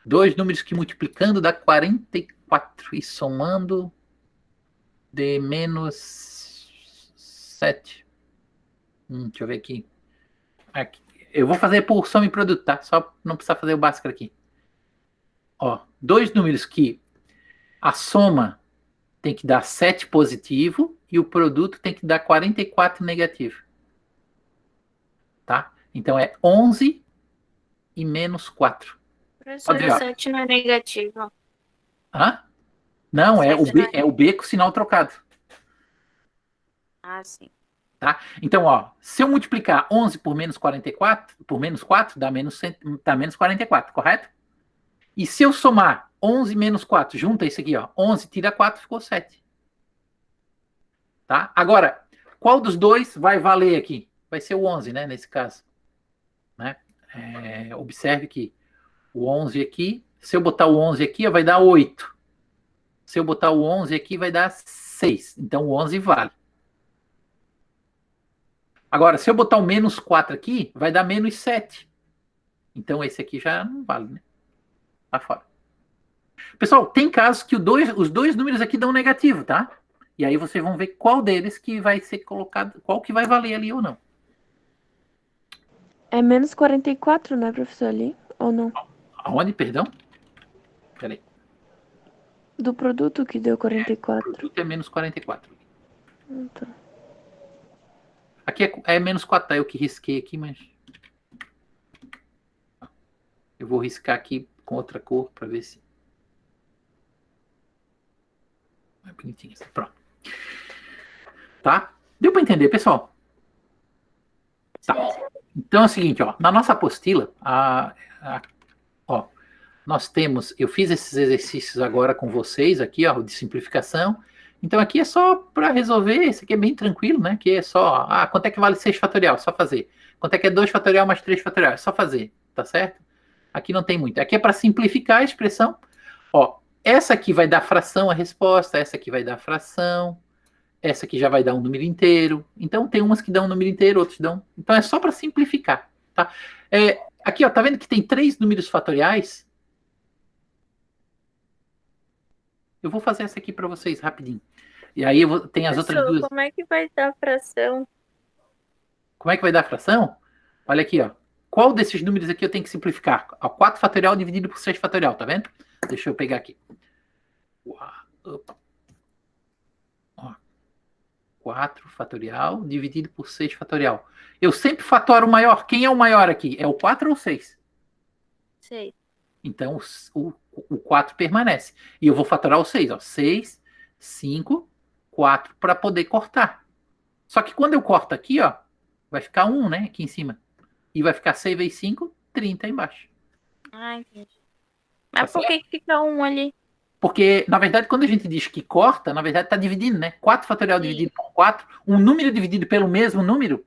Dois números que multiplicando dá 44 e somando de menos 7. Deixa eu ver aqui. Eu vou fazer por soma e produto, tá? Só não precisa fazer o básico aqui. Ó, dois números que a soma tem que dar 7 positivo e o produto tem que dar 44 negativo. Tá? Então é 11 e menos 4. Professor, o 7 não é negativo. Hã? Não, é o B com sinal trocado. Ah, sim. Tá? Então, ó, se eu multiplicar 11 por menos 44, por menos 4, dá menos 44, correto? E se eu somar 11 menos 4, junta isso aqui, ó, 11 tira 4, ficou 7. Tá? Agora, qual dos dois vai valer aqui? Vai ser o 11, né, nesse caso. Né? Observe que o 11 aqui, se eu botar o 11 aqui, vai dar 8. Se eu botar o 11 aqui, vai dar 6. Então, o 11 vale. Agora, se eu botar o menos 4 aqui, vai dar menos 7. Então, esse aqui já não vale, né? Tá fora. Pessoal, tem casos que os dois números aqui dão negativo, tá? E aí vocês vão ver qual deles que vai ser colocado, qual que vai valer ali ou não. É menos 44, né, professor, ali? Ou não? Aonde, perdão? Peraí. Do produto que deu O 44. produto é menos 44. Tá. Aqui é menos 4, tá? Eu que risquei aqui, mas... Eu vou riscar aqui com outra cor para ver se... É bonitinho assim. Pronto. Tá? Deu para entender, pessoal? Tá. Então é o seguinte, ó. Na nossa apostila, ó, nós temos... Eu fiz esses exercícios agora com vocês aqui, ó, de simplificação. Então aqui é só para resolver. Esse aqui é bem tranquilo, né? Que é só... quanto é que vale 6 fatorial? Só fazer. Quanto é que é 2 fatorial mais 3 fatorial? É só fazer. Tá certo? Aqui não tem muito. Aqui é para simplificar a expressão. Ó, essa aqui vai dar fração a resposta, essa aqui vai dar fração, essa aqui já vai dar um número inteiro. Então tem umas que dão um número inteiro, outras dão. Então é só para simplificar, tá? Aqui, ó, tá vendo que tem 3 números fatoriais? Eu vou fazer essa aqui para vocês rapidinho. E aí tem as outras duas. Como é que vai dar fração? Como é que vai dar fração? Olha aqui, ó. Qual desses números aqui eu tenho que simplificar? 4 fatorial dividido por 6 fatorial, tá vendo? Deixa eu pegar aqui. 4 fatorial dividido por 6 fatorial. Eu sempre fatoro o maior. Quem é o maior aqui? É o 4 ou o 6? 6. Então o 4 permanece. E eu vou fatorar o 6. Ó. 6, 5, 4 para poder cortar. Só que quando eu corto aqui, ó, vai ficar 1, né? Aqui em cima. E vai ficar 6 vezes 5, 30 embaixo. Entendi. Mas por que fica 1 ali? Porque, na verdade, quando a gente diz que corta, na verdade está dividindo, né? 4 fatorial dividido por 4, um número dividido pelo mesmo número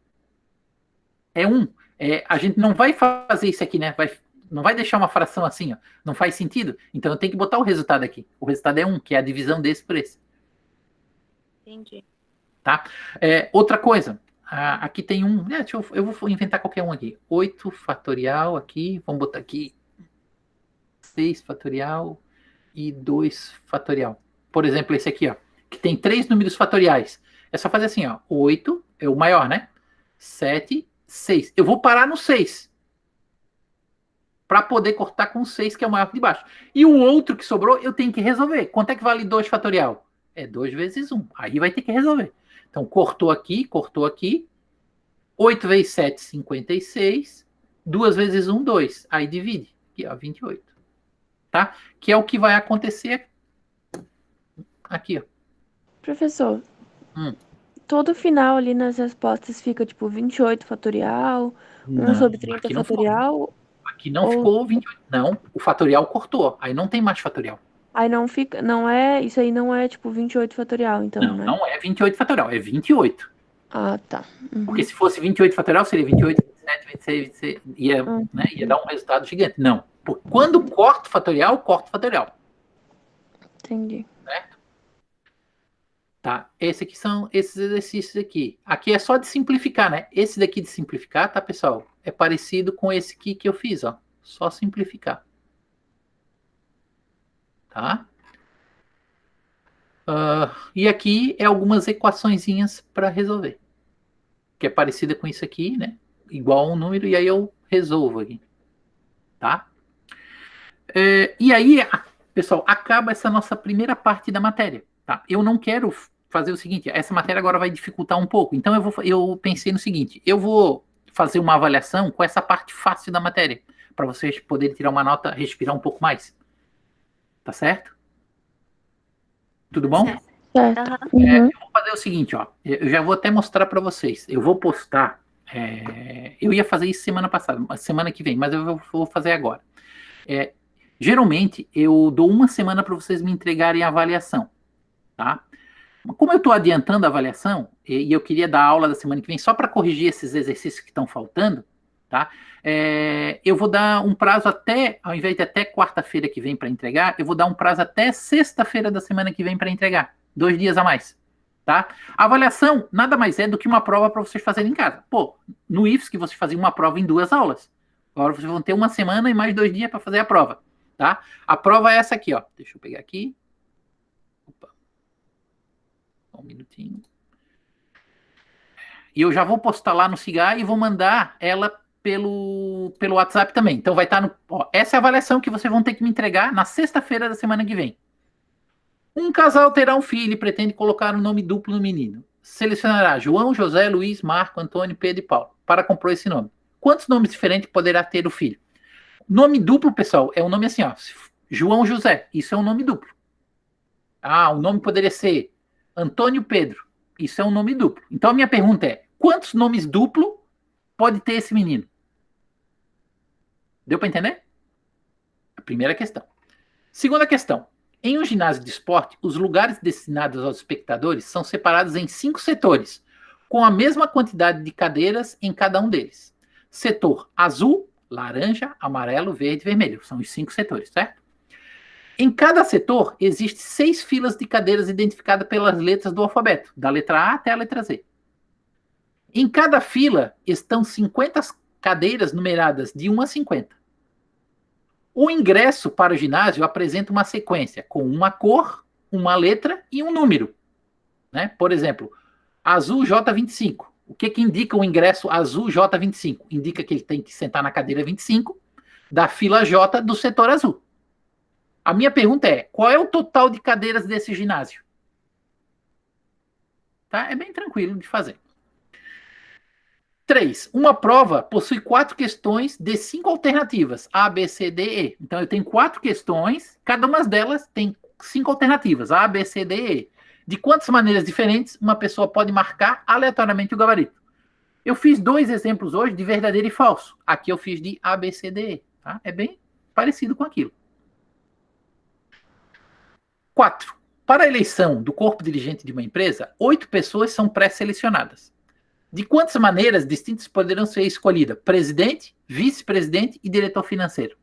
é 1. A gente não vai fazer isso aqui, né? Não vai deixar uma fração assim, ó. Não faz sentido. Então eu tenho que botar o resultado aqui. O resultado é 1, que é a divisão desse por esse. Entendi. Tá? Outra coisa. Aqui tem um... eu vou inventar qualquer um aqui. 8 fatorial aqui. Vamos botar aqui 6 fatorial e 2 fatorial. Por exemplo, esse aqui, ó, que tem 3 números fatoriais. É só fazer assim, ó. 8 é o maior, né? 7, 6. Eu vou parar no 6. Para poder cortar com 6, que é o maior de baixo. E o outro que sobrou, eu tenho que resolver. Quanto é que vale 2 fatorial? É 2 vezes 1. Aí vai ter que resolver. Então, cortou aqui. 8 vezes 7, 56. 2 vezes 1, 2. Aí divide. Aqui, ó, 28. Tá? Que é o que vai acontecer aqui, ó. Professor, todo final ali nas respostas fica tipo 28 fatorial, 1 sobre 30 fatorial. Aqui não ficou 28. Não, o fatorial cortou. Aí não tem mais fatorial. Aí não fica, não é, isso aí não é tipo 28 fatorial, então, não, né? Não é 28 fatorial, é 28. Ah, tá. Porque se fosse 28 fatorial, seria 28, 27, 26, 26 ia dar um resultado gigante. Não. Quando corta o fatorial, corta o fatorial. Entendi. Certo? Tá? Esses aqui são esses exercícios aqui. Aqui é só de simplificar, né? Esse daqui de simplificar, tá, pessoal? É parecido com esse aqui que eu fiz, ó. Só simplificar. Tá? E aqui é algumas equaçõezinhas para resolver. Que é parecida com isso aqui, né? Igual a um número, e aí eu resolvo aqui. Tá? E aí, pessoal, acaba essa nossa primeira parte da matéria. Tá? Eu não quero fazer o seguinte, essa matéria agora vai dificultar um pouco. Então eu pensei no seguinte, eu vou fazer uma avaliação com essa parte fácil da matéria, para vocês poderem tirar uma nota, respirar um pouco mais. Tá certo? Tudo bom? Certo. Eu vou fazer o seguinte, ó. Eu já vou até mostrar para vocês. Eu vou postar. Eu ia fazer isso semana passada, semana que vem, mas eu vou fazer agora. Geralmente, eu dou uma semana para vocês me entregarem a avaliação. Tá? Como eu estou adiantando a avaliação, e eu queria dar a aula da semana que vem só para corrigir esses exercícios que estão faltando, tá? Eu vou dar um prazo até, ao invés de até quarta-feira que vem para entregar, eu vou dar um prazo até sexta-feira da semana que vem para entregar. 2 dias a mais. Tá? A avaliação nada mais é do que uma prova para vocês fazerem em casa. Pô, no IFES que vocês faziam uma prova em 2 aulas. Agora vocês vão ter uma semana e mais 2 dias para fazer a prova. Tá? A prova é essa aqui, ó. Deixa eu pegar aqui. Opa. Só um minutinho. E eu já vou postar lá no Cigar e vou mandar ela pelo WhatsApp também. Então vai estar no... Ó, essa é a avaliação que vocês vão ter que me entregar na sexta-feira da semana que vem. Um casal terá um filho e pretende colocar um nome duplo no menino. Selecionará João, José, Luiz, Marco, Antônio, Pedro e Paulo para compor esse nome. Quantos nomes diferentes poderá ter o filho? Nome duplo, pessoal, é um nome assim, ó. João José, isso é um nome duplo. Ah, o nome poderia ser Antônio Pedro, isso é um nome duplo. Então a minha pergunta é, quantos nomes duplo pode ter esse menino? Deu para entender? A primeira questão. Segunda questão. Em um ginásio de esporte, os lugares destinados aos espectadores são separados em 5 setores, com a mesma quantidade de cadeiras em cada um deles. Setor azul, laranja, amarelo, verde e vermelho. São os 5 setores, certo? Em cada setor, existem 6 filas de cadeiras identificadas pelas letras do alfabeto, da letra A até a letra Z. Em cada fila estão 50 cadeiras numeradas de 1 a 50. O ingresso para o ginásio apresenta uma sequência com uma cor, uma letra e um número. Né? Por exemplo, azul J25. O que indica o ingresso azul J25? Indica que ele tem que sentar na cadeira 25 da fila J do setor azul. A minha pergunta é, qual é o total de cadeiras desse ginásio? Tá? É bem tranquilo de fazer. 3. Uma prova possui 4 questões de 5 alternativas, A, B, C, D, E. Então, eu tenho 4 questões, cada uma delas tem 5 alternativas, A, B, C, D, E. De quantas maneiras diferentes uma pessoa pode marcar aleatoriamente o gabarito? Eu fiz 2 exemplos hoje de verdadeiro e falso. Aqui eu fiz de A, B, C, D, E. Tá? É bem parecido com aquilo. 4. Para a eleição do corpo dirigente de uma empresa, 8 pessoas são pré-selecionadas. De quantas maneiras distintas poderão ser escolhidas? Presidente, vice-presidente e diretor financeiro.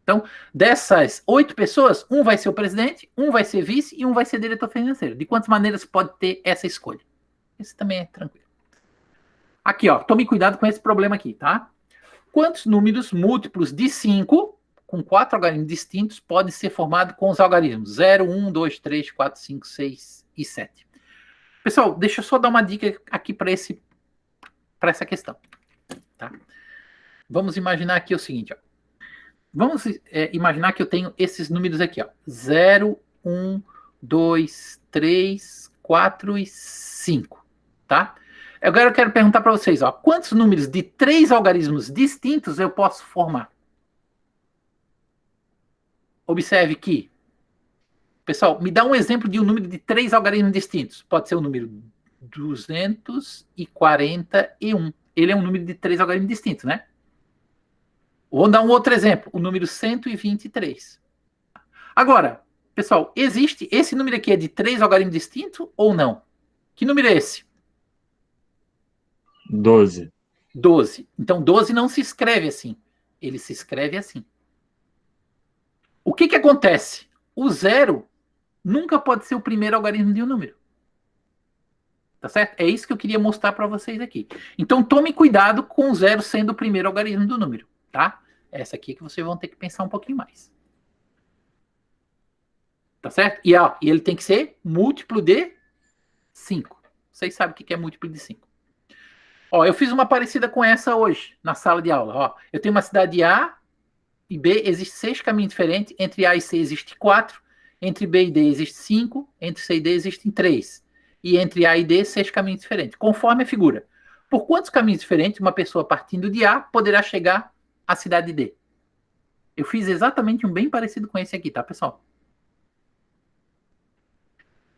Então, dessas 8 pessoas, um vai ser o presidente, um vai ser vice e um vai ser diretor financeiro. De quantas maneiras pode ter essa escolha? Esse também é tranquilo. Aqui, ó, tome cuidado com esse problema aqui, tá? Quantos números múltiplos de 5, com 4 algarismos distintos, podem ser formados com os algarismos 0, 1, 2, 3, 4, 5, 6 e 7? Pessoal, deixa eu só dar uma dica aqui para essa questão. Tá? Vamos imaginar aqui o seguinte. Ó. Vamos imaginar que eu tenho esses números aqui. Ó. 0, 1, 2, 3, 4 e 5. Tá? Agora eu quero perguntar para vocês. Ó, quantos números de 3 algarismos distintos eu posso formar? Observe que pessoal, me dá um exemplo de um número de 3 algarismos distintos. Pode ser o número 241. Ele é um número de 3 algarismos distintos, né? Vou dar um outro exemplo, o número 123. Agora, pessoal, existe esse número aqui é de 3 algarismos distintos ou não? Que número é esse? 12. 12. Então, 12 não se escreve assim. Ele se escreve assim. O que acontece? O 0 nunca pode ser o primeiro algarismo de um número. Tá certo? É isso que eu queria mostrar para vocês aqui. Então, tome cuidado com o 0 sendo o primeiro algarismo do número, tá? Essa aqui é que vocês vão ter que pensar um pouquinho mais. Tá certo? E ele tem que ser múltiplo de 5. Vocês sabem o que é múltiplo de 5. Ó, eu fiz uma parecida com essa hoje, na sala de aula. Ó, eu tenho uma cidade A e B, existem 6 caminhos diferentes. Entre A e C existe 4. Entre B e D existe 5. Entre C e D existem 3. E entre A e D, 6 caminhos diferentes. Conforme a figura. Por quantos caminhos diferentes uma pessoa partindo de A poderá chegar à cidade D? Eu fiz exatamente um bem parecido com esse aqui, tá, pessoal?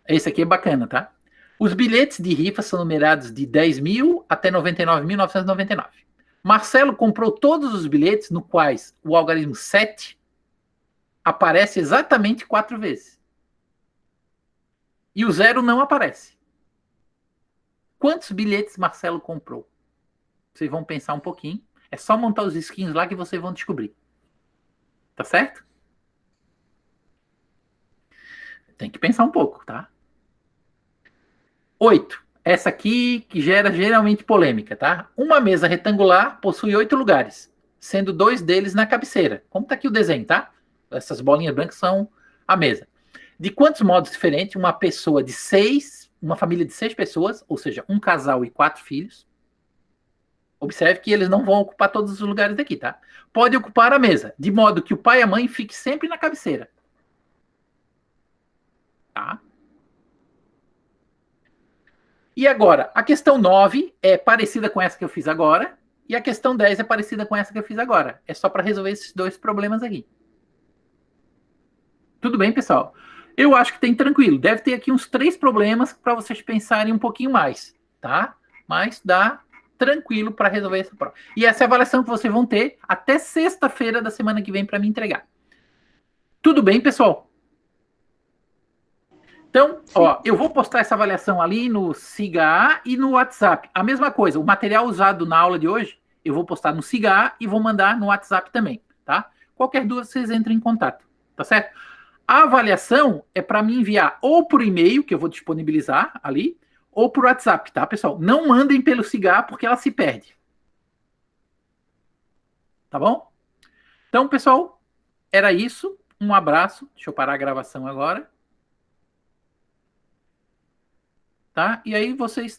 Esse aqui é bacana, tá? Os bilhetes de rifa são numerados de 10.000 até 99.999. Marcelo comprou todos os bilhetes no quais o algarismo 7 aparece exatamente 4 vezes. E o 0 não aparece. Quantos bilhetes Marcelo comprou? Vocês vão pensar um pouquinho. É só montar os skins lá que vocês vão descobrir. Tá certo? Tem que pensar um pouco, tá? 8. Essa aqui que gera geralmente polêmica, tá? Uma mesa retangular possui 8 lugares, sendo 2 deles na cabeceira. Como tá aqui o desenho, tá? Essas bolinhas brancas são a mesa. De quantos modos diferentes uma pessoa de 6, uma família de 6 pessoas, ou seja, um casal e 4 filhos, observe que eles não vão ocupar todos os lugares daqui, tá? Pode ocupar a mesa, de modo que o pai e a mãe fiquem sempre na cabeceira. Tá? E agora, a questão 9 é parecida com essa que eu fiz agora, e a questão 10 é parecida com essa que eu fiz agora. É só para resolver esses 2 problemas aqui. Tudo bem, pessoal? Eu acho que tem tranquilo. Deve ter aqui uns 3 problemas para vocês pensarem um pouquinho mais, tá? Mas dá tranquilo para resolver essa prova. E essa é a avaliação que vocês vão ter até sexta-feira da semana que vem para me entregar. Tudo bem, pessoal? Então, ó, eu vou postar essa avaliação ali no SIGA e no WhatsApp. A mesma coisa, o material usado na aula de hoje, eu vou postar no SIGA e vou mandar no WhatsApp também, tá? Qualquer dúvida, vocês entrem em contato, tá certo? A avaliação é para me enviar ou por e-mail, que eu vou disponibilizar ali, ou por WhatsApp, tá, pessoal? Não mandem pelo SIGA, porque ela se perde. Tá bom? Então, pessoal, era isso. Um abraço. Deixa eu parar a gravação agora. Tá? E aí vocês